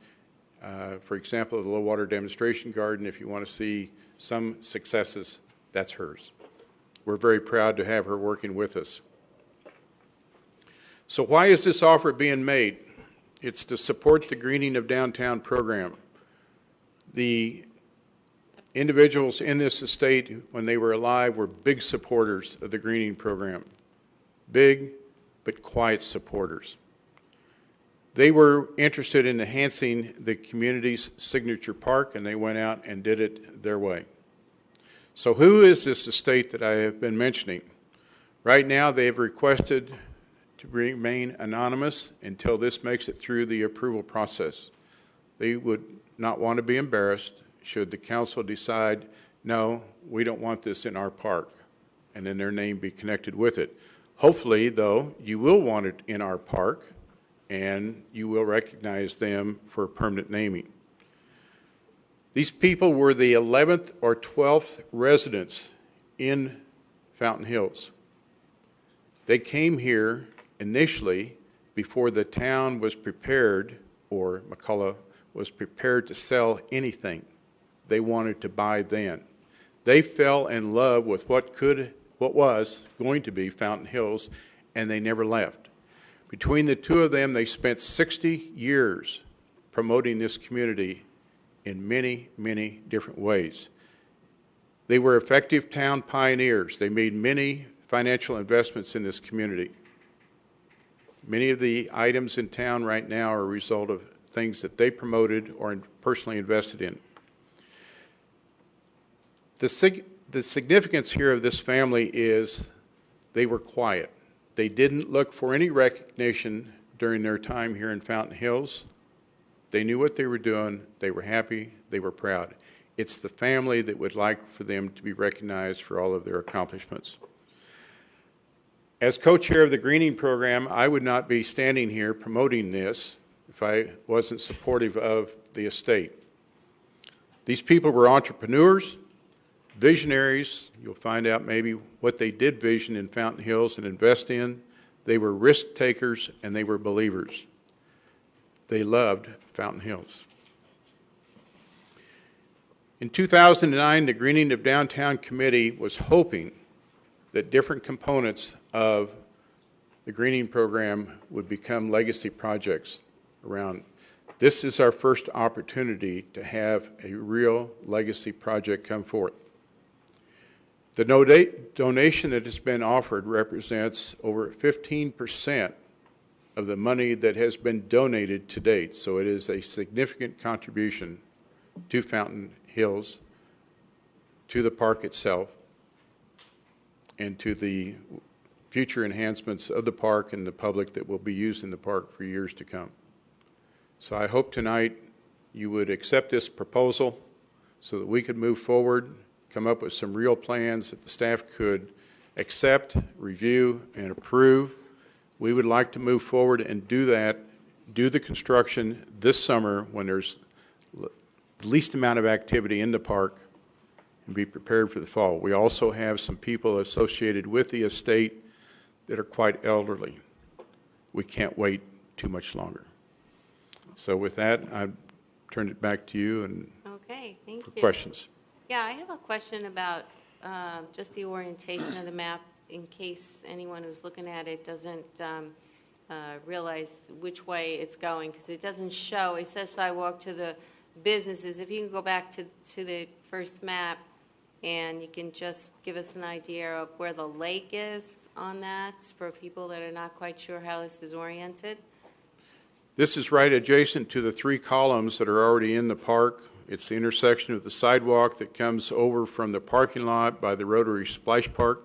For example, the low water demonstration garden, if you want to see some successes, that's hers. We're very proud to have her working with us. So why is this offer being made? It's to support the Greening of Downtown program. The individuals in this estate, when they were alive, were big supporters of the greening program. Big, but quiet supporters. They were interested in enhancing the community's signature park, and they went out and did it their way. So who is this estate that I have been mentioning? Right now, they have requested to remain anonymous until this makes it through the approval process. They would not want to be embarrassed should the council decide, no, we don't want this in our park, and then their name be connected with it. Hopefully, though, you will want it in our park, and you will recognize them for permanent naming. These people were the 11th or 12th residents in Fountain Hills. They came here initially before the town was prepared, or McCullough was prepared to sell anything. They wanted to buy then. They fell in love with what was going to be Fountain Hills, and they never left. Between the two of them, they spent 60 years promoting this community in many, many different ways. They were effective town pioneers. They made many financial investments in this community. Many of the items in town right now are a result of things that they promoted or personally invested in. The significance here of this family is they were quiet. They didn't look for any recognition during their time here in Fountain Hills. They knew what they were doing. They were happy. They were proud. It's the family that would like for them to be recognized for all of their accomplishments. As co-chair of the Greening Program, I would not be standing here promoting this if I wasn't supportive of the estate. These people were entrepreneurs, visionaries. You'll find out maybe what they did vision in Fountain Hills and invest in. They were risk takers and they were believers. They loved Fountain Hills. In 2009, the Greening of Downtown Committee was hoping that different components of the greening program would become legacy projects around. This is our first opportunity to have a real legacy project come forth. The donation that has been offered represents over 15% of the money that has been donated to date, so it is a significant contribution to Fountain Hills, to the park itself, and to the future enhancements of the park and the public that will be used in the park for years to come. So I hope tonight you would accept this proposal so that we could move forward, come up with some real plans that the staff could accept, review, and approve. We would like to move forward and do that, do the construction this summer when there's the least amount of activity in the park, and be prepared for the fall. We also have some people associated with the estate that are quite elderly. We can't wait too much longer. So with that, I turn it back to you and Okay, thank for you. questions. Yeah, I have a question about just the orientation of the map in case anyone who's looking at it doesn't realize which way it's going, because it doesn't show. It says sidewalk to the businesses. If you can go back to the first map and you can just give us an idea of where the lake is on that for people that are not quite sure how this is oriented. This is right adjacent to the 3 columns that are already in the park. It's the intersection of the sidewalk that comes over from the parking lot by the Rotary Splash Park,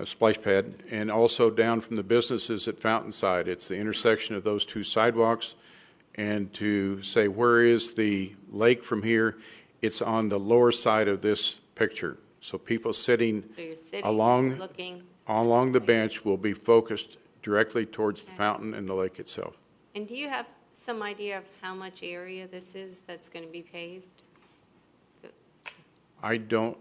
splash pad, and also down from the businesses at Fountainside. It's the intersection of those 2 sidewalks. And to say where is the lake from here, it's on the lower side of this picture. So people sitting So you're sitting, along looking. the bench will be focused directly towards the fountain and the lake itself. And do you have some idea of how much area this is that's going to be paved? I don't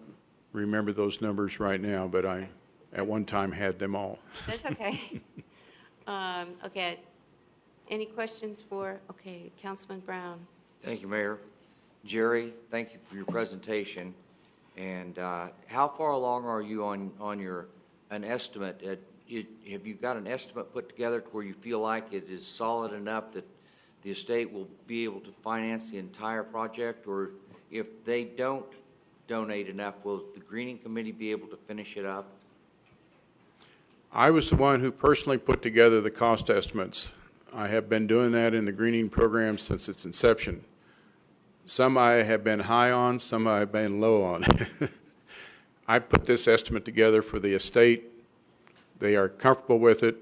remember those numbers right now, but I, at one time, had them all. That's okay. Okay. Any questions for, okay, Councilman Brown? Thank you, Mayor. Jerry, thank you for your presentation. And how far along are you on an estimate? Have you got an estimate put together to where you feel like it is solid enough that the estate will be able to finance the entire project? Or if they don't donate enough, will the Greening Committee be able to finish it up? I was the one who personally put together the cost estimates. I have been doing that in the greening program since its inception. Some I have been high on, some I have been low on. I put this estimate together for the estate. They are comfortable with it,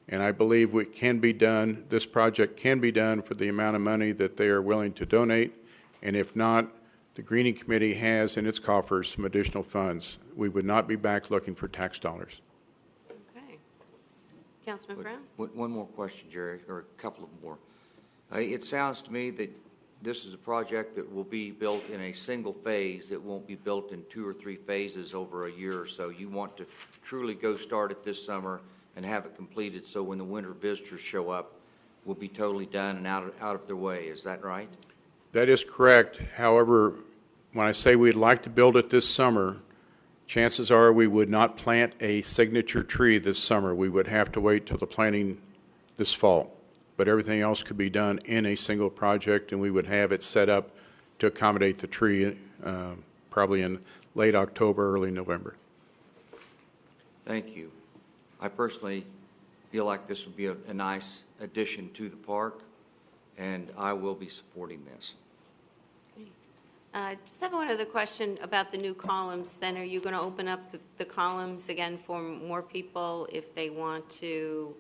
and I believe it can be done. This project can be done for the amount of money that they are willing to donate, and if not, the Greening Committee has in its coffers some additional funds. We would not be back looking for tax dollars. Okay. Councilman Brown? One more question, Jerry, or a couple of more. It sounds to me that this is a project that will be built in a single phase. It won't be built in 2 or 3 phases over a year or so. You want to truly go start it this summer and have it completed so when the winter visitors show up, we'll be totally done and out of their way. Is that right? That is correct. However, when I say we'd like to build it this summer, chances are we would not plant a signature tree this summer. We would have to wait till the planting this fall. But everything else could be done in a single project, and we would have it set up to accommodate the tree probably in late October, early November. Thank you. I personally feel like this would be a nice addition to the park, and I will be supporting this. Just have one other question about the new columns. Then are you going to open up the columns again for more people if they want to?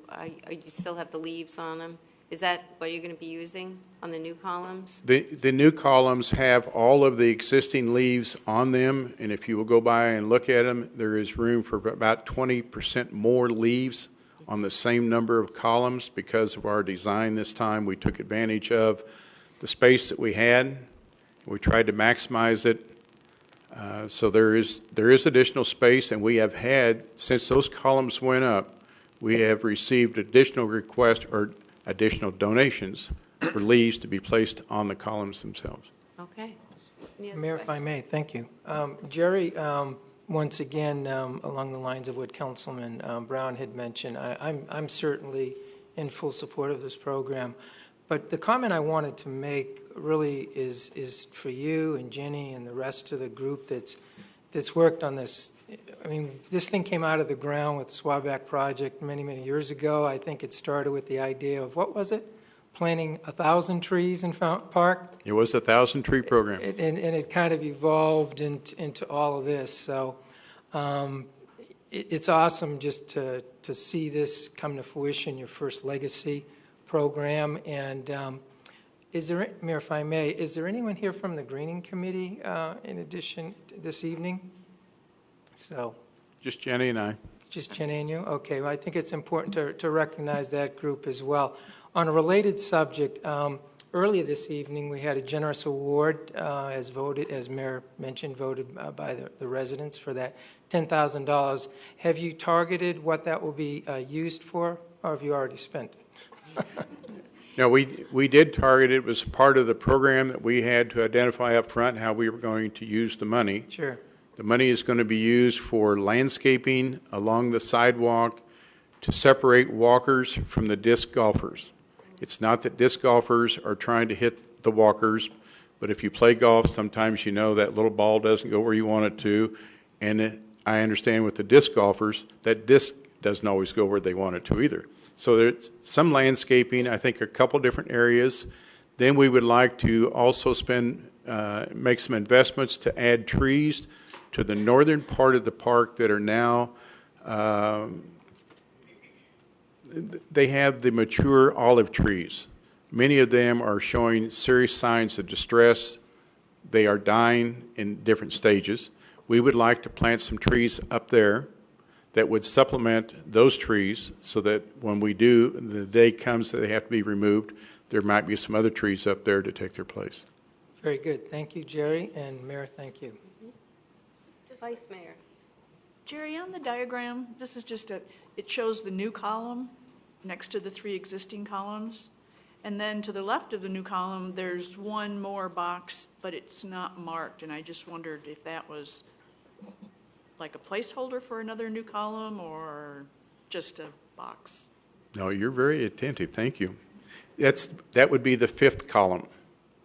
You still have the leaves on them? Is that what you're going to be using on the new columns? The new columns have all of the existing leaves on them, and if you will go by and look at them, there is room for about 20% more leaves on the same number of columns. Because of our design this time, we took advantage of the space that we had. We tried to maximize it. So there is additional space, and we have had, since those columns went up, we have received additional requests or additional donations for leaves to be placed on the columns themselves. Okay. Mayor, if I may, thank you. Jerry, once again, along the lines of what Councilman Brown had mentioned, I'm certainly in full support of this program. But the comment I wanted to make really is for you and Jenny and the rest of the group that's worked on this. I mean, this thing came out of the ground with the Swaback project many, many years ago. I think it started with the idea of, what was it? Planting 1,000 trees in Fountain Park? It was a 1,000-tree program. And it kind of evolved into all of this. So it's awesome just to see this come to fruition, your first legacy program. And is there, Mayor, if I may, is there anyone here from the Greening Committee in addition this evening? So, just Jenny and I. Just Jenny and you? Okay, well, I think it's important to recognize that group as well. On a related subject, earlier this evening we had a generous award as Mayor mentioned, voted by the residents for that $10,000. Have you targeted what that will be used for, or have you already spent it? No, we did target it. It was part of the program that we had to identify up front how we were going to use the money. Sure. The money is going to be used for landscaping along the sidewalk to separate walkers from the disc golfers. It's not that disc golfers are trying to hit the walkers, but if you play golf, sometimes you know that little ball doesn't go where you want it to. And I understand with the disc golfers, that disc doesn't always go where they want it to either. So there's some landscaping, I think a couple different areas. Then we would like to also make some investments to add trees to the northern part of the park that are now, they have the mature olive trees. Many of them are showing serious signs of distress. They are dying in different stages. we would like to plant some trees up there that would supplement those trees so that when the day comes that they have to be removed, there might be some other trees up there to take their place. Very good. Thank you, Jerry, and Mayor, thank you. Vice Mayor. Jerry, on the diagram, this is it shows the new column next to the 3 existing columns. And then to the left of the new column, there's one more box, but it's not marked. And I just wondered if that was like a placeholder for another new column or just a box. No, you're very attentive. Thank you. That would be the 5th column.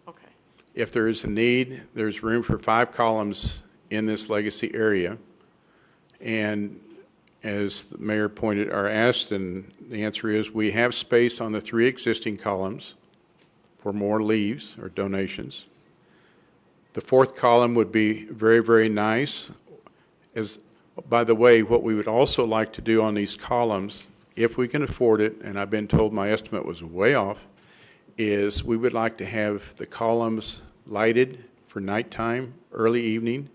Okay. If there is a need, there's room for 5 columns in this legacy area. And as the mayor pointed or asked, and the answer is we have space on the 3 existing columns for more leaves or donations. The 4th column would be very, very nice. By the way, what we would also like to do on these columns, if we can afford it, and I've been told my estimate was way off, is we would like to have the columns lighted for nighttime, early evening,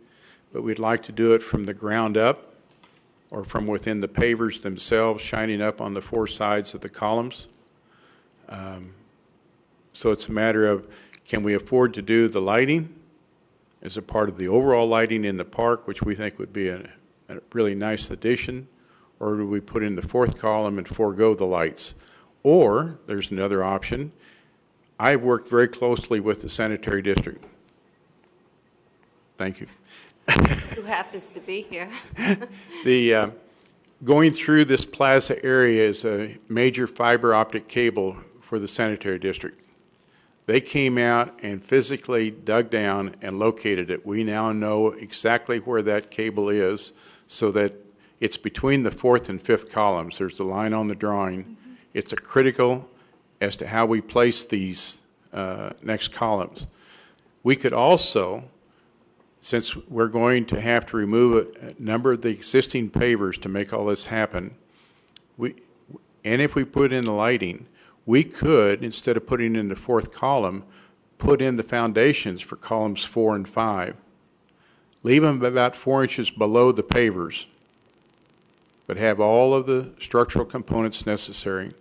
but we'd like to do it from the ground up or from within the pavers themselves, shining up on the 4 sides of the columns. So it's a matter of, can we afford to do the lighting as a part of the overall lighting in the park, which we think would be a really nice addition, or do we put in the 4th column and forego the lights? Or there's another option. I've worked very closely with the sanitary district. Thank you. Who happens to be here. Going through this plaza area is a major fiber optic cable for the sanitary district. They came out and physically dug down and located it. We now know exactly where that cable is so that it's between the 4th and 5th columns. There's the line on the drawing. Mm-hmm. It's a critical as to how we place these next columns. We could also, since we're going to have to remove a number of the existing pavers to make all this happen, and if we put in the lighting, we could, instead of putting in the 4th column, put in the foundations for columns 4 and 5. Leave them about 4 inches below the pavers, but have all of the structural components necessary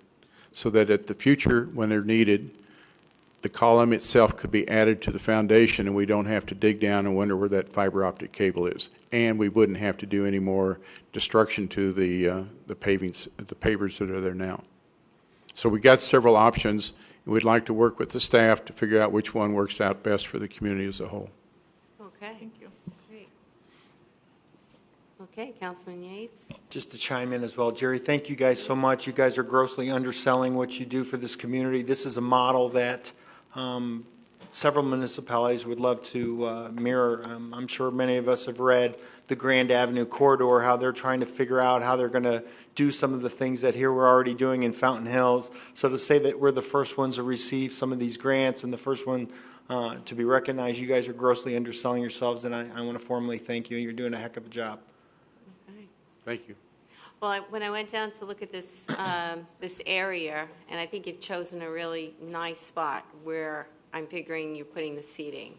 so that at the future, when they're needed, the column itself could be added to the foundation and we don't have to dig down and wonder where that fiber optic cable is. And we wouldn't have to do any more destruction to the pavers that are there now. So we got several options, and we'd like to work with the staff to figure out which one works out best for the community as a whole. Okay. Thank you. Great. Okay, Councilman Yates. Just to chime in as well, Jerry, thank you guys so much. You guys are grossly underselling what you do for this community. This is a model that several municipalities would love to mirror. I'm sure many of us have read the Grand Avenue Corridor, how they're trying to figure out how they're going to do some of the things that here we're already doing in Fountain Hills. So to say that we're the first ones to receive some of these grants and the first one to be recognized, you guys are grossly underselling yourselves, and I want to formally thank you. You're doing a heck of a job. Okay. Thank you. Well, when I went down to look at this this area, and I think you've chosen a really nice spot where I'm figuring you're putting the seating.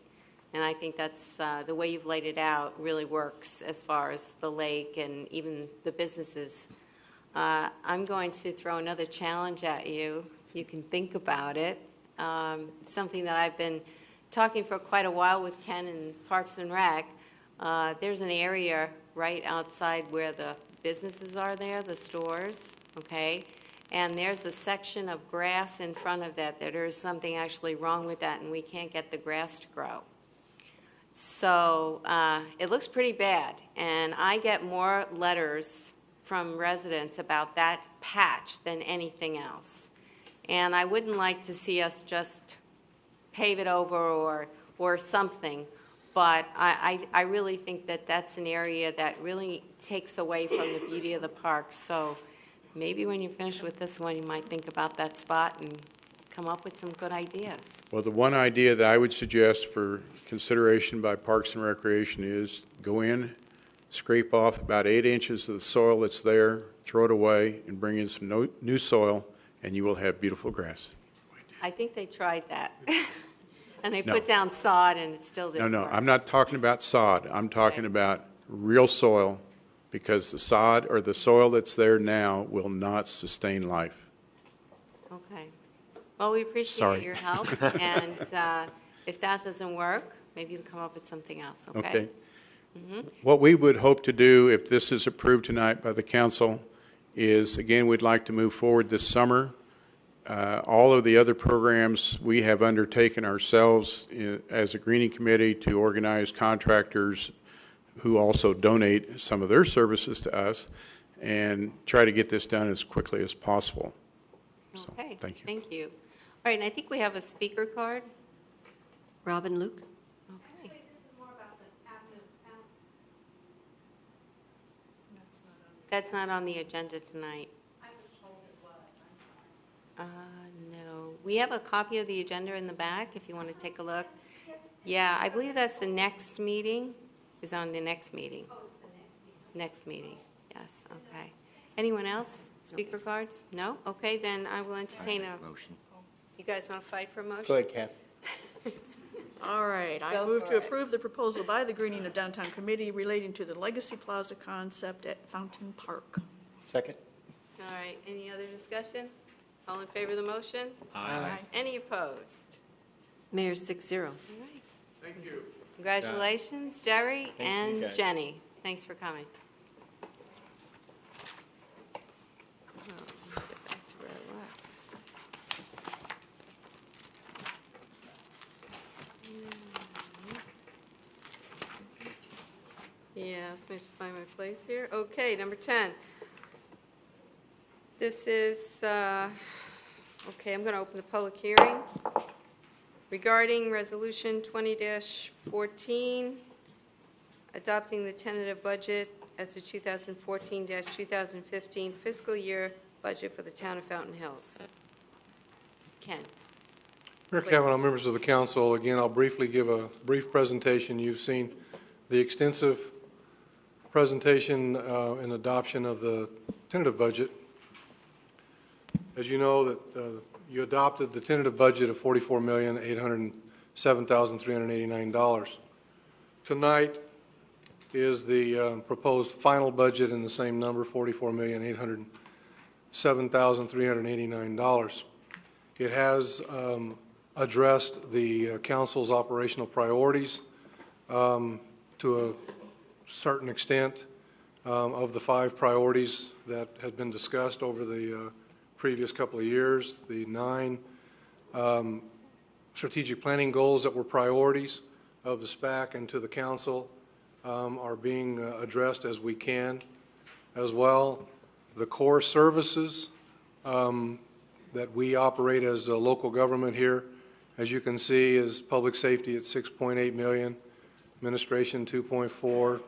And I think that's the way you've laid it out really works as far as the lake and even the businesses. I'm going to throw another challenge at you. You can think about it. Something that I've been talking for quite a while with Ken in Parks and Rec. There's an area right outside where the businesses are there, the stores, okay? And there's a section of grass in front of that. There is something actually wrong with that, and we can't get the grass to grow. So it looks pretty bad. And I get more letters from residents about that patch than anything else. And I wouldn't like to see us just pave it over or something. But I really think that that's an area that really takes away from the beauty of the park. So maybe when you're finished with this one, you might think about that spot and come up with some good ideas. Well, the one idea that I would suggest for consideration by Parks and Recreation is go in, scrape off about 8 inches of the soil that's there, throw it away, and bring in some new soil, and you will have beautiful grass. I think they tried that. And they put down sod, and it still didn't work. I'm not talking about sod. I'm talking about real soil, because the sod or the soil that's there now will not sustain life. Okay. Well, we appreciate Sorry. your help, and if that doesn't work, maybe you can come up with something else, okay? Okay. Mhm. What we would hope to do, if this is approved tonight by the council, is, again, we'd like to move forward this summer. All of the other programs we have undertaken ourselves as a greening committee to organize contractors who also donate some of their services to us and try to get this done as quickly as possible. So, Okay. thank you. Thank you. All right, and I think we have a speaker card. Robin Luke? Okay. That's not on the agenda tonight. No. We have a copy of the agenda in the back, if you want to take a look. Yeah, I believe that's the next meeting, is on the next meeting. Oh, it's the next meeting. Next meeting, yes, okay. Anyone else? Speaker cards? No? Okay, then I will entertain a Motion. You guys want to fight for a motion? Go ahead, Kathy. All right, I Go move for to it. approve the proposal by the Greening of Downtown Committee relating to the Legacy Plaza concept at Fountain Park. Second? All right, any other discussion? All in favor of the motion? Aye. Any opposed? Mayor 6-0. All right. Thank you. Congratulations, Jerry Thank you, and guys. Jenny. Thanks for coming. Get back to where I was. Yeah, so let me just find my place here. Okay, number 10. This is, okay, I'm going to open the public hearing regarding Resolution 20-14, adopting the tentative budget as the 2014-2015 fiscal year budget for the town of Fountain Hills. Ken? Mayor Kavanaugh, members of the council, again, I'll briefly give a brief presentation. You've seen the extensive presentation and adoption of the tentative budget. As you know, that you adopted the tentative budget of $44,807,389. Tonight is the proposed final budget in the same number, $44,807,389. It has addressed the council's operational priorities to a certain extent of the 5 priorities that had been discussed over the previous couple of years. The 9 strategic planning goals that were priorities of the SPAC and to the council are being addressed as we can as well. The core services that we operate as a local government here, as you can see, is public safety at $6.8 million, administration 2.4,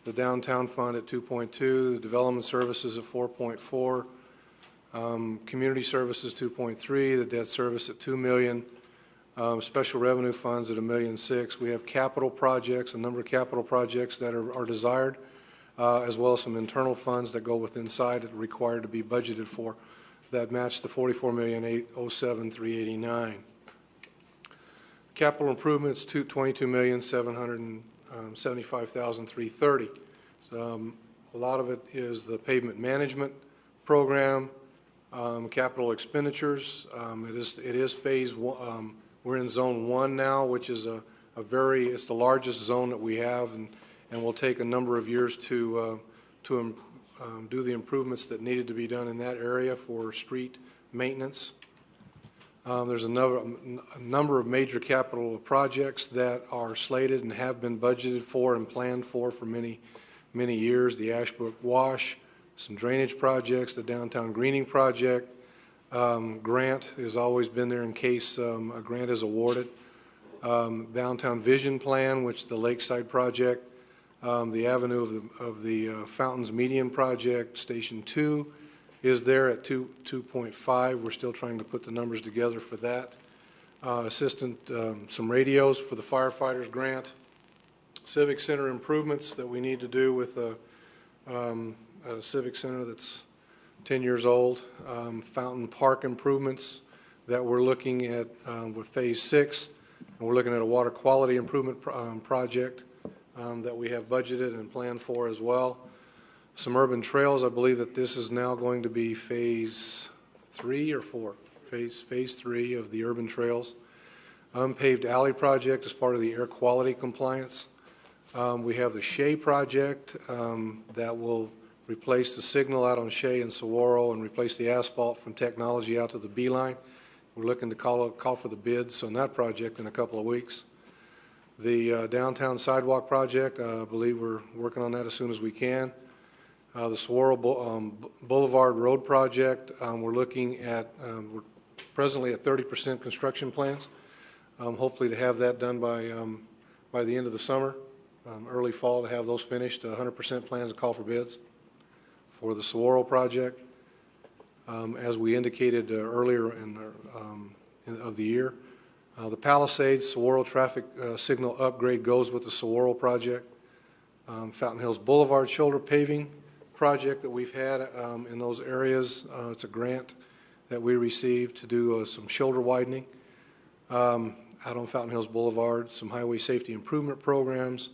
the downtown fund at 2.2, the development services at 4.4, community services 2.3, the debt service at $2 million, special revenue funds at $1.6 million. We have capital projects, a number of capital projects that are desired, as well as some internal funds that go with inside that are required to be budgeted for that match the $44,807,389. Capital improvements to $22,775,330. A lot of it is the pavement management program, capital expenditures. It is phase 1. We're in zone 1 now, which is it's the largest zone that we have, and will take a number of years to do the improvements that needed to be done in that area for street maintenance. There's a number of major capital projects that are slated and have been budgeted for and planned for many, many years. The Ashbrook Wash, some drainage projects, the downtown greening project. Grant has always been there in case a grant is awarded. Downtown Vision Plan, which the Lakeside project, the Avenue of the Fountains Median project, Station 2 is there at 2.5. We're still trying to put the numbers together for that. Some radios for the firefighters grant. Civic Center improvements that we need to do with a Civic Center that's 10 years old. Fountain Park improvements that we're looking at with Phase 6. And we're looking at a water quality improvement project that we have budgeted and planned for as well. Some urban trails, I believe that this is now going to be phase 3 or 4, phase 3 of the urban trails. Unpaved alley project as part of the air quality compliance. We have the Shea project that will replace the signal out on Shea and Saguaro and replace the asphalt from Technology out to the B line. We're looking to call for the bids on that project in a couple of weeks. The downtown sidewalk project, I believe we're working on that as soon as we can. The Saguaro Boulevard Road project, we're looking at, we're presently at 30% construction plans. Hopefully to have that done by the end of the summer, early fall, to have those finished, 100% plans to call for bids. For the Saguaro project, as we indicated earlier of the year, the Palisades Saguaro traffic signal upgrade goes with the Saguaro project. Fountain Hills Boulevard shoulder paving project that we've had in those areas. It's a grant that we received to do some shoulder widening out on Fountain Hills Boulevard, some highway safety improvement programs,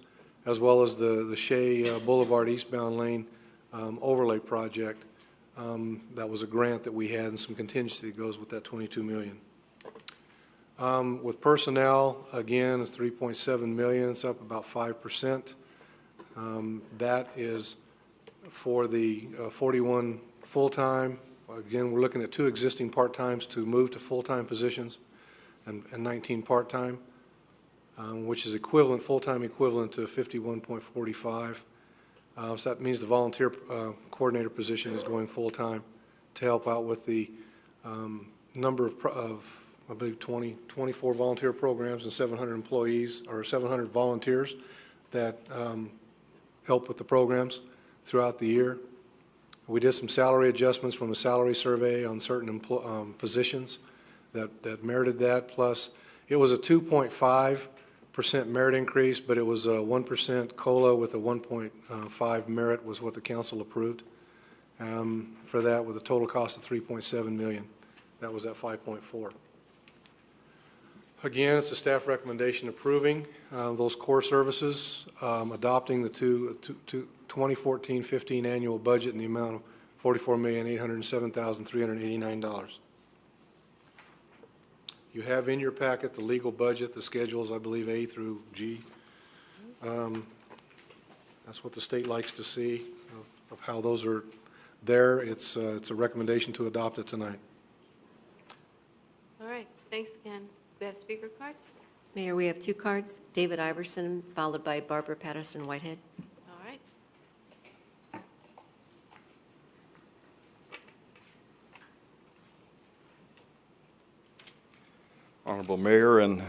as well as the Shea Boulevard eastbound lane overlay project. That was a grant that we had and some contingency that goes with that $22 million. With personnel, again, it's $3.7 million. It's up about 5%. That is for the 41 full-time. Again, we're looking at 2 existing part-times to move to full-time positions and 19 part-time, which is equivalent, full-time equivalent to 51.45. So that means the volunteer coordinator position is going full-time to help out with the number of I believe 24 volunteer programs and 700 employees or 700 volunteers that help with the programs throughout the year. We did some salary adjustments from a salary survey on certain positions that merited that. Plus, it was a 2.5% merit increase, but it was a 1% COLA with a 1.5 merit was what the council approved for that, with a total cost of $3.7 million. That was at 5.4. Again, it's a staff recommendation approving those core services, adopting the 2014-15 annual budget in the amount of $44,807,389. You have in your packet the legal budget, the schedules, I believe, A through G. That's what the state likes to see of how those are there. It's a recommendation to adopt it tonight. All right, thanks again. We have speaker cards? Mayor, we have 2 cards. David Iverson, followed by Barbara Patterson Whitehead. All right. Honorable Mayor and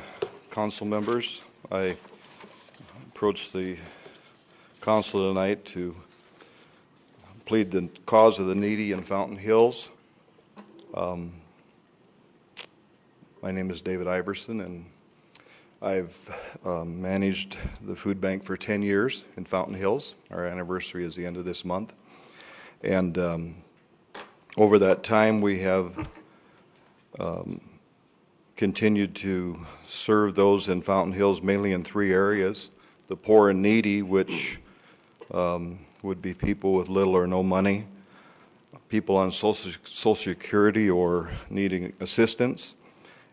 council members, I approach the council tonight to plead the cause of the needy in Fountain Hills. My name is David Iverson, and I've managed the food bank for 10 years in Fountain Hills. Our anniversary is the end of this month. And over that time, we have continued to serve those in Fountain Hills, mainly in 3 areas. The poor and needy, which would be people with little or no money, people on Social Security or needing assistance,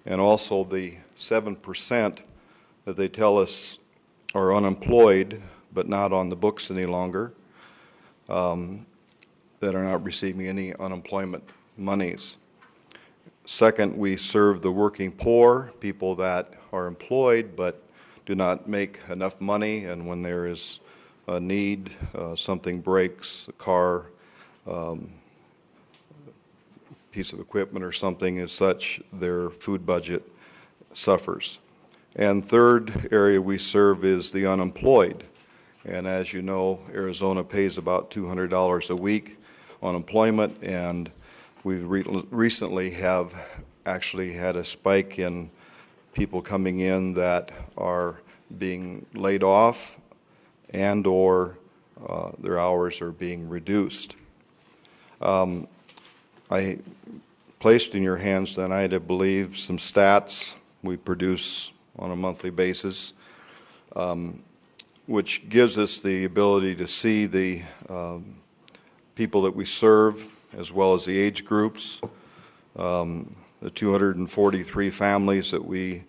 and also the 7% that they tell us are unemployed but not on the books any longer, that are not receiving any unemployment monies. Second, we serve the working poor, people that are employed but do not make enough money, and when there is a need, something breaks, a car, piece of equipment or something as such, their food budget suffers. And third area we serve is the unemployed. And as you know, Arizona pays about $200 a week unemployment, and we recently have actually had a spike in people coming in that are being laid off and or their hours are being reduced. I placed in your hands tonight, I believe, some stats we produce on a monthly basis. which gives us the ability to see the people that we serve as well as the age groups. The 243 families that we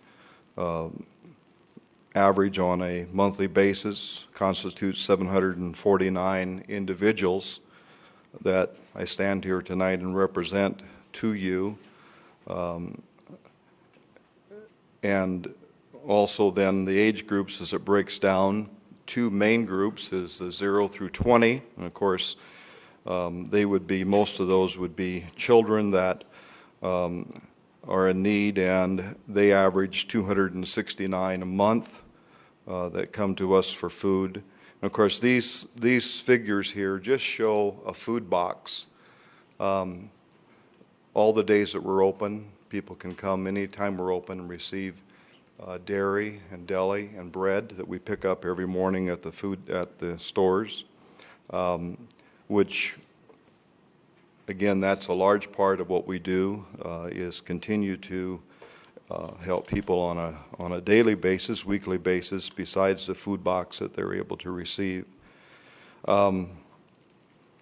average on a monthly basis constitutes 749 individuals that I stand here tonight and represent to you. And also then the age groups, as it breaks down, two main groups is the 0 through 20. And of course, they would be, most of those would be children that are in need, and they average 269 a month that come to us for food. And of course, these figures here just show a food box. All the days that we're open, people can come anytime we're open and receive dairy and deli and bread that we pick up every morning at the stores, which again, that's a large part of what we do, is continue to help people on a daily basis, weekly basis, besides the food box that they're able to receive. And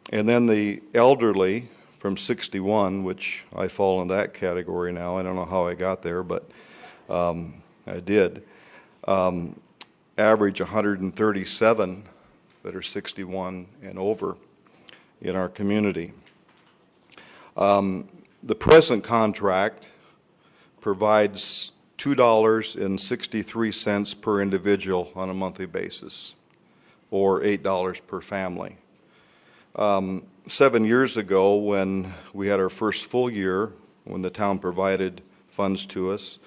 then the elderly from 61, which I fall in that category now. I don't know how I got there, but I did. Average 137 that are 61 and over in our community. The present contract provides $2.63 per individual on a monthly basis, or $8 per family. 7 years ago, when we had our first full year, when the town provided funds to us,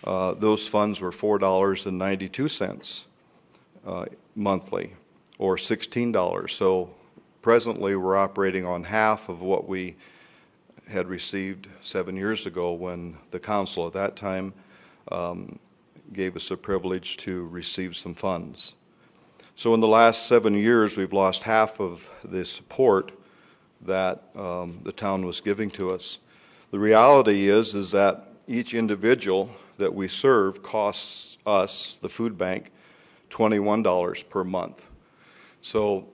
those funds were $4.92 monthly, or $16. So presently, we're operating on half of what we had received 7 years ago, when the council at that time gave us a privilege to receive some funds. So in the last 7 years, we've lost half of the support that the town was giving to us. The reality is that each individual that we serve costs us, the food bank, $21 per month. So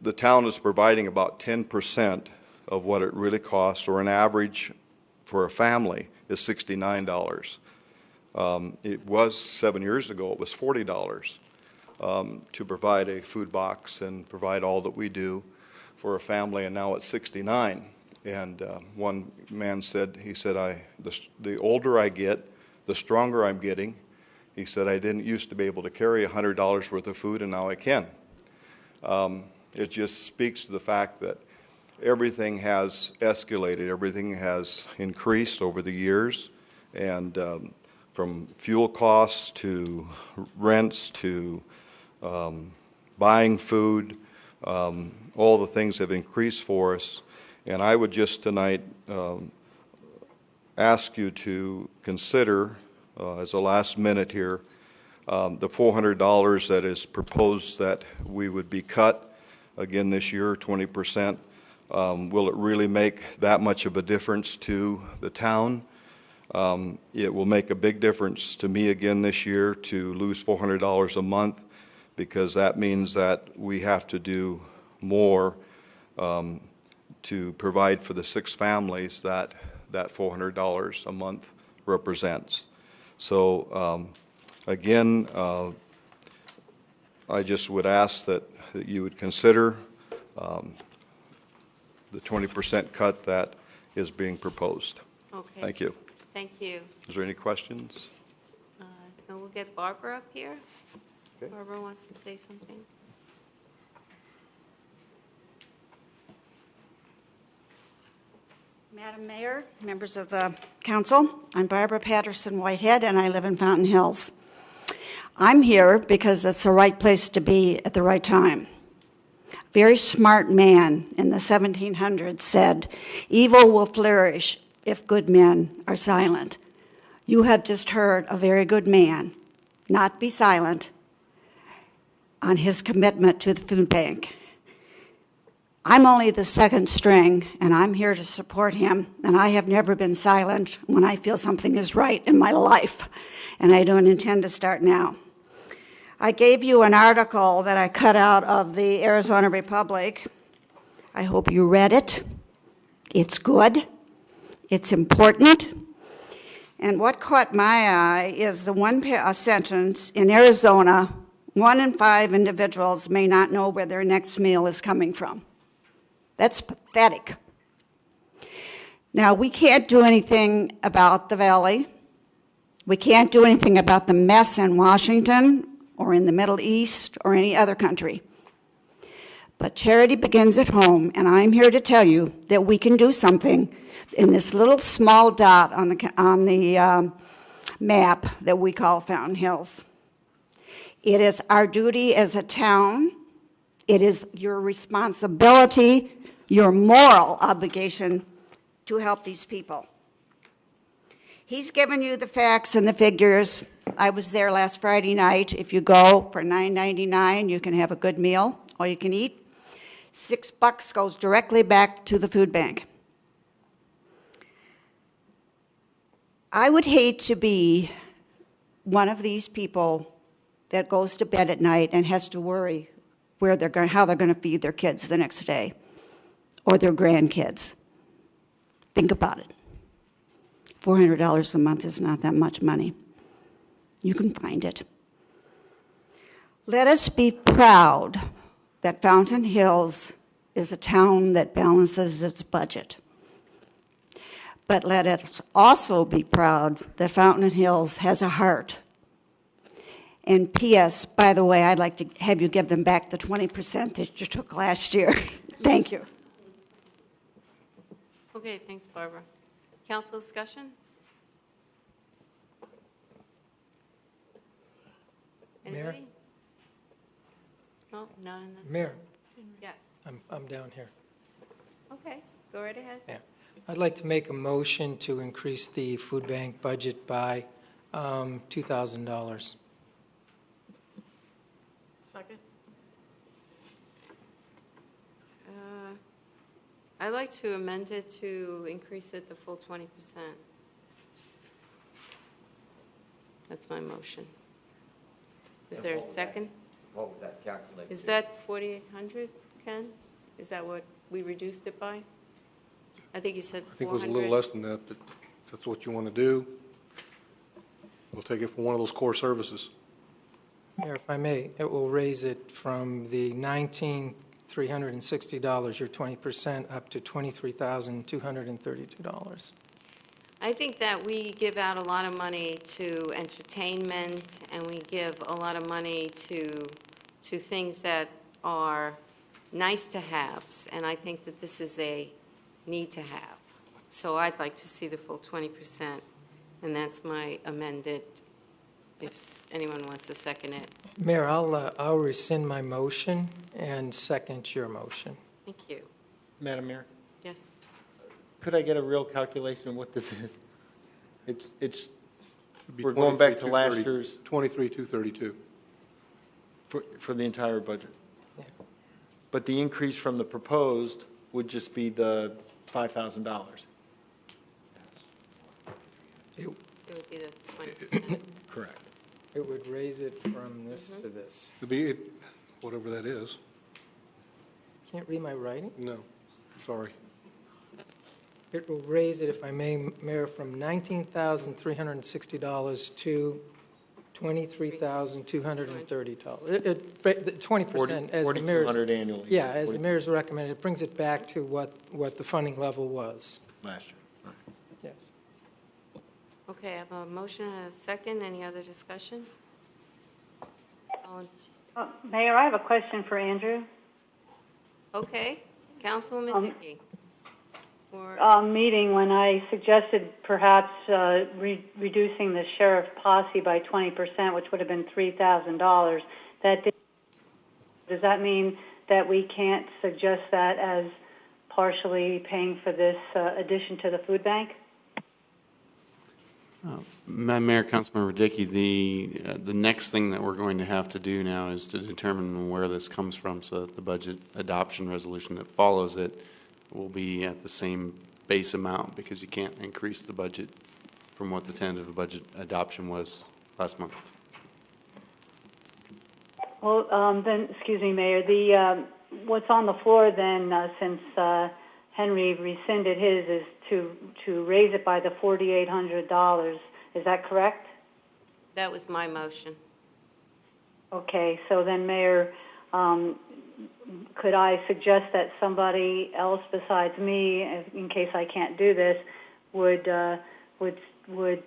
the town is providing about 10% of what it really costs, or an average for a family is $69. It was 7 years ago, it was $40 to provide a food box and provide all that we do for a family, and now it's $69. And one man said, he said, the older I get, the stronger I'm getting. He said, I didn't used to be able to carry $100 worth of food, and now I can. It just speaks to the fact that everything has escalated, everything has increased over the years, and from fuel costs to rents to buying food, all the things have increased for us. And I would just tonight ask you to consider, as a last minute here, the $400 that is proposed that we would be cut again this year, 20%. Will it really make that much of a difference to the town? It will make a big difference to me again this year to lose $400 a month, because that means that we have to do more to provide for the 6 families that $400 a month represents. So again, I just would ask that you would consider the 20% cut that is being proposed. Okay. Thank you. Thank you. Is there any questions? And we'll get Barbara up here. Okay. Barbara wants to say something. Madam Mayor, members of the council, I'm Barbara Patterson Whitehead, and I live in Fountain Hills. I'm here because it's the right place to be at the right time. Very smart man in the 1700s said, "Evil will flourish if good men are silent." You have just heard a very good man not be silent on his commitment to the food bank. I'm only the second string, and I'm here to support him, and I have never been silent when I feel something is right in my life, and I don't intend to start now. I gave you an article that I cut out of the Arizona Republic. I hope you read it. It's good. It's important. And what caught my eye is the a sentence, in Arizona, 1 in 5 individuals may not know where their next meal is coming from. That's pathetic. Now, we can't do anything about the valley. We can't do anything about the mess in Washington or in the Middle East or any other country. But charity begins at home, and I'm here to tell you that we can do something in this little small dot on the map that we call Fountain Hills. It is our duty as a town. It is your responsibility, your moral obligation to help these people. He's given you the facts and the figures. I was there last Friday night. If you go for $9.99, you can have a good meal, all you can eat. $6 goes directly back to the food bank. I would hate to be one of these people that goes to bed at night and has to worry how they're going to feed their kids the next day or their grandkids. Think about it. $400 a month is not that much money. You can find it. Let us be proud that Fountain Hills is a town that balances its budget. But let us also be proud that Fountain Hills has a heart. And P.S., by the way, I'd like to have you give them back the 20% that you took last year. Thank you. Okay, thanks, Barbara. Council discussion? Mayor? Anybody? No, none in this. Mayor, Yes. I'm down here. Okay, go right ahead. Yeah. I'd like to make a motion to increase the food bank budget by $2,000. Second? I'd like to amend it to increase it the full 20%. That's my motion. Is there a second? What would that calculate? Is that 4,800, Ken? Is that what we reduced it by? I think you said 400. I think it was a little less than that, but if that's what you want to do. We'll take it for one of those core services. Mayor, if I may, it will raise it from the $19,360, your 20%, up to $23,232. I think that we give out a lot of money to entertainment, and we give a lot of money to things that are nice to haves, and I think that this is a need to have. So I'd like to see the full 20%, and that's my amended, if anyone wants to second it. Mayor, I'll rescind my motion and second your motion. Thank you. Madam Mayor, Yes. could I get a real calculation of what this is? It's It'd be we're going back to last 23,230 year's 23,232. for the entire budget. Yeah. But the increase from the proposed would just be the $5,000. It would be the 20%. Correct. It would raise it from this to this. It'd be, whatever that is. Can't read my writing? No, sorry. It will raise it, if I may, Mayor, from $19,360 to $23,230. 20%, as the mayor's... $4,200 annually. Yeah, as the mayor's recommended, it brings it back to what the funding level was. Last year. Yes. Okay, I have a motion and a second. Any other discussion? Mayor, I have a question for Andrew. Okay, Councilwoman Dickey. Meeting when I suggested perhaps reducing the sheriff posse by 20%, which would have been $3,000. Does that mean that we can't suggest that as partially paying for this addition to the food bank? Madam Mayor, Councilmember Dickey, the next thing that we're going to have to do now is to determine where this comes from so that the budget adoption resolution that follows it will be at the same base amount, because you can't increase the budget from what the tentative budget adoption was last month. Well, then, excuse me, Mayor, the, what's on the floor then, since Henry rescinded his, is to raise it by the $4,800. Is that correct? That was my motion. Okay, so then, Mayor, could I suggest that somebody else besides me, in case I can't do this, would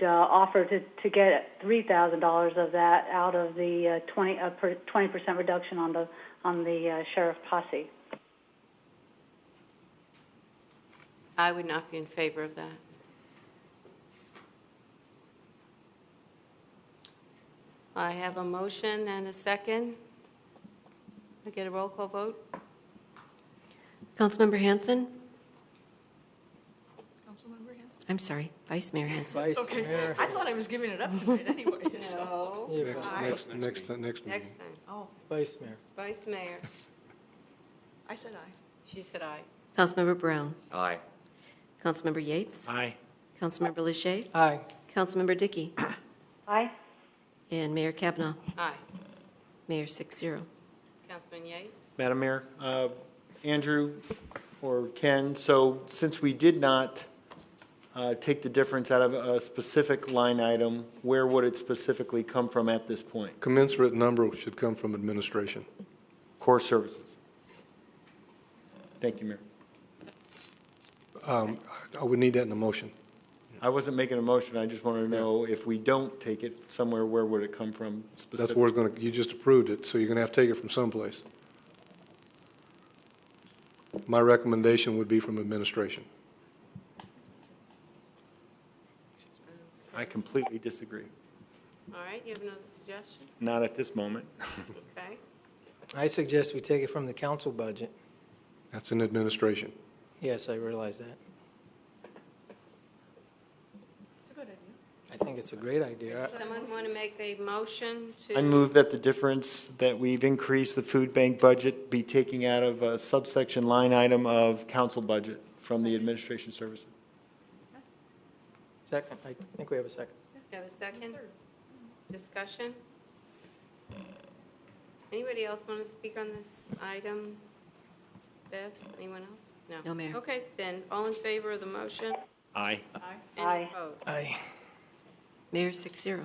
offer to get $3,000 of that out of the 20% reduction on the sheriff posse? I would not be in favor of that. I have a motion and a second. I get a roll call vote? Councilmember Hanson? Councilmember Hanson? I'm sorry, Vice Mayor Hanson. Vice Okay, Mayor. I thought I was giving it up tonight anyway, so. No. Yeah, Aye. Next meeting. Next time. Oh, Vice Mayor. Vice Mayor. I said aye. She said aye. Councilmember Brown? Aye. Councilmember Yates? Aye. Councilmember Leger? Aye. Councilmember Dickey? Aye. And Mayor Kavanaugh? Aye. Mayor 6-0. Councilman Yates? Madam Mayor, Andrew or Ken, so since we did not take the difference out of a specific line item, where would it specifically come from at this point? Commensurate number should come from administration. Core services. Thank you, Mayor. I would need that in a motion. I wasn't making a motion, I just wanted to know if we don't take it somewhere, where would it come from specifically? That's where it's going to, you just approved it, so you're going to have to take it from someplace. My recommendation would be from administration. I completely disagree. All right, you have another suggestion? Not at this moment. Okay. I suggest we take it from the council budget. That's in administration. Yes, I realize that. It's a good idea. I think it's a great idea. Someone want to make a motion to? I move that the difference that we've increased the food bank budget be taken out of a subsection line item of council budget from the administration services. Second, I think we have a second. You have a second? Discussion? Anybody else want to speak on this item? Bev, anyone else? No. No, Mayor. Okay, then, all in favor of the motion? Aye. Aye. Any Aye. opposed? Aye. Mayor 6-0.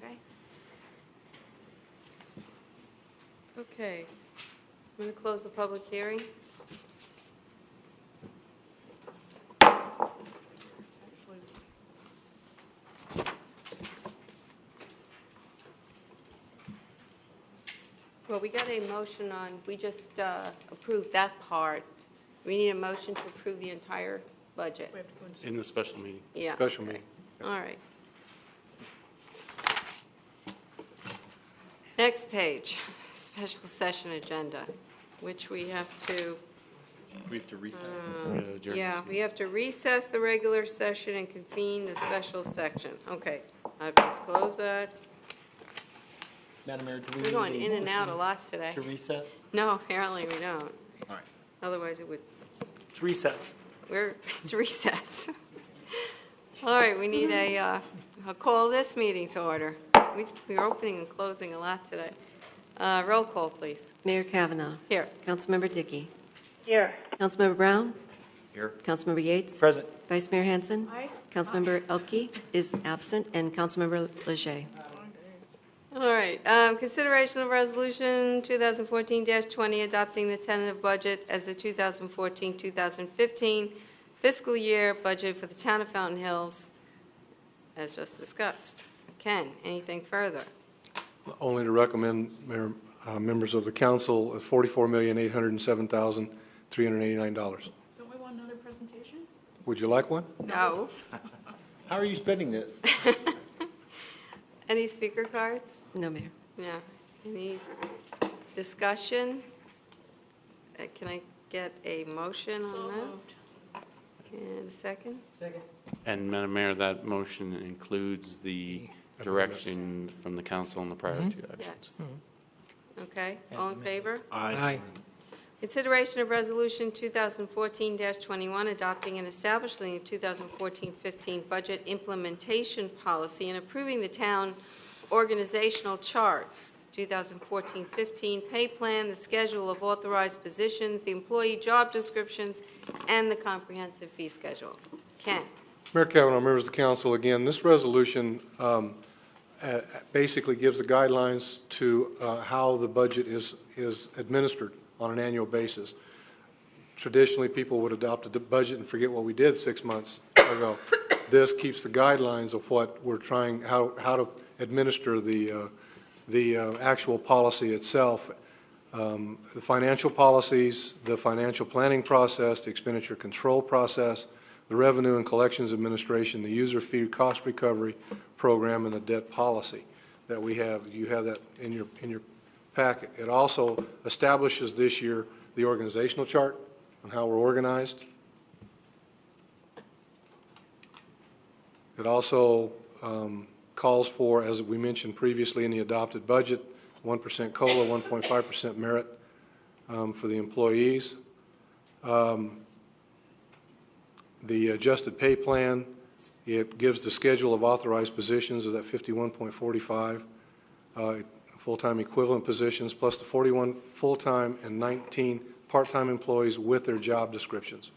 Okay. Okay. I'm going to close the public hearing. Well, we got a motion on, we just approved that part. We need a motion to approve the entire budget. We have to go into. In the special meeting. Yeah. Special okay. meeting. All right. Next page, special session agenda, which we have to, We have to recess. yeah, we have to recess the regular session and convene the special section. Okay, I've disclosed that. Madam Mayor, do we We're need going a in and out a motion lot today. to recess? No, apparently we don't. All right. Otherwise it would, It's recess. it's recess. All right, we need I'll call this meeting to order. We're opening and closing a lot today. Roll call, please. Mayor Kavanaugh? Here. Councilmember Dickey? Here. Councilmember Brown? Here. Councilmember Yates? Present. Vice Mayor Hanson? Aye. Councilmember Elke is absent, and Councilmember Leger. All right, consideration of resolution 2014-20 adopting the tentative budget as the 2014-2015 fiscal year budget for the town of Fountain Hills, as just discussed. Ken, anything further? Only to recommend, Mayor, members of the council, $44,807,389. Don't we want another presentation? Would you like one? No. How are you spending this? Any speaker cards? No, Mayor. Yeah. Any discussion? Can I get a motion on So this? moved. And a second? Second. And Madam Mayor, that motion includes the direction from the council on the prior two actions. Yes. Okay, all in favor? Aye. Consideration of Resolution 2014-21, adopting and establishing a 2014-15 budget implementation policy and approving the town organizational charts. 2014-15 pay plan, the schedule of authorized positions, the employee job descriptions, and the comprehensive fee schedule. Ken? Mayor Kavanaugh, members of the council, again, this resolution basically gives the guidelines to how the budget is administered on an annual basis. Traditionally, people would adopt a budget and forget what we did 6 months ago. This keeps the guidelines of what we're trying, how to administer the actual policy itself. The financial policies, the financial planning process, the expenditure control process, the Revenue and Collections Administration, the user fee cost recovery program, and the debt policy that we have. You have that in your packet. It also establishes this year the organizational chart on how we're organized. It also calls for, as we mentioned previously in the adopted budget, 1% COLA, 1.5% merit for the employees. The adjusted pay plan, it gives the schedule of authorized positions of that 51.45 full-time equivalent positions, plus the 41 full-time and 19 part-time employees with their job descriptions.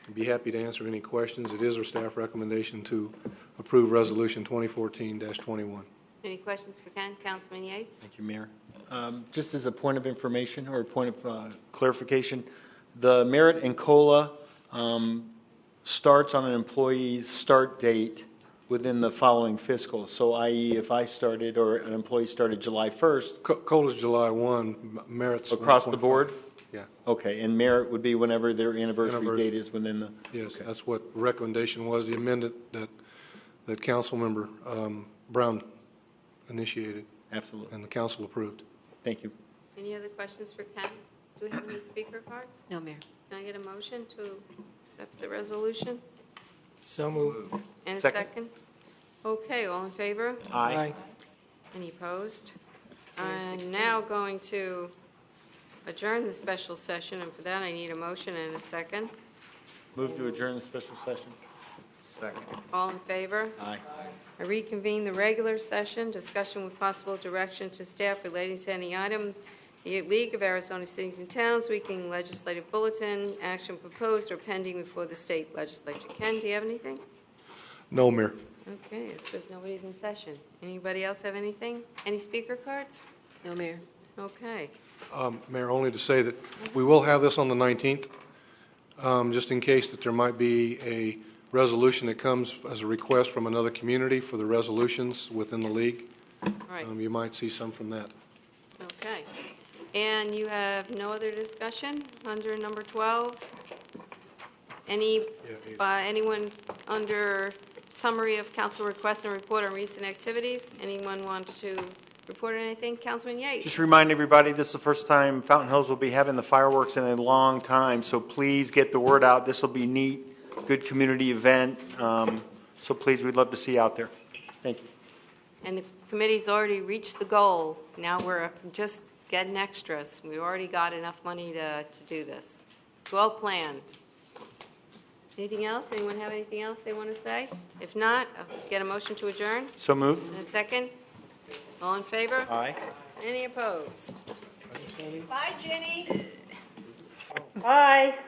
I'd be happy to answer any questions. It is our staff recommendation to approve Resolution 2014-21. Any questions for Ken? Councilman Yates? Thank you, Mayor. Just as a point of information or a point of clarification, the merit and COLA starts on an employee's start date within the following fiscal. So, i.e., if I started or an employee started July 1st. COLA's July 1, merit's across the board? Yeah. Okay, and merit would be whenever their anniversary date is within the. Yes, okay. That's what the recommendation was, the amendment that Councilmember Brown initiated. Absolutely. And the council approved. Thank you. Any other questions for Ken? Do we have any speaker cards? No, Mayor. Can I get a motion to accept the resolution? So moved. And a second? Okay, all in favor? Aye. Any opposed? I'm now going to adjourn the special session, and for that I need a motion and a second. Move to adjourn the special session. Second. All in favor? Aye. I reconvene the regular session, discussion with possible direction to staff relating to any item. The League of Arizona Cities and Towns Weekly Legislative Bulletin, action proposed or pending before the state legislature. Ken, do you have anything? No, Mayor. Okay, it's because nobody's in session. Anybody else have anything? Any speaker cards? No, Mayor. Okay. Mayor, only to say that we will have this on the 19th, just in case that there might be a resolution that comes as a request from another community for the resolutions within the league. Right. You might see some from that. Okay. And you have no other discussion under number 12? Anyone under summary of council requests and report on recent activities? Anyone want to report on anything? Councilman Yates? Just remind everybody, this is the first time Fountain Hills will be having the fireworks in a long time, so please get the word out. This will be neat, good community event, so please, we'd love to see you out there. Thank you. And the committee's already reached the goal. Now we're just getting extras. We've already got enough money to do this. It's well planned. Anything else? Anyone have anything else they want to say? If not, I'll get a motion to adjourn. So moved. And a second? All in favor? Aye. Any opposed? Bye, Jenny. Bye.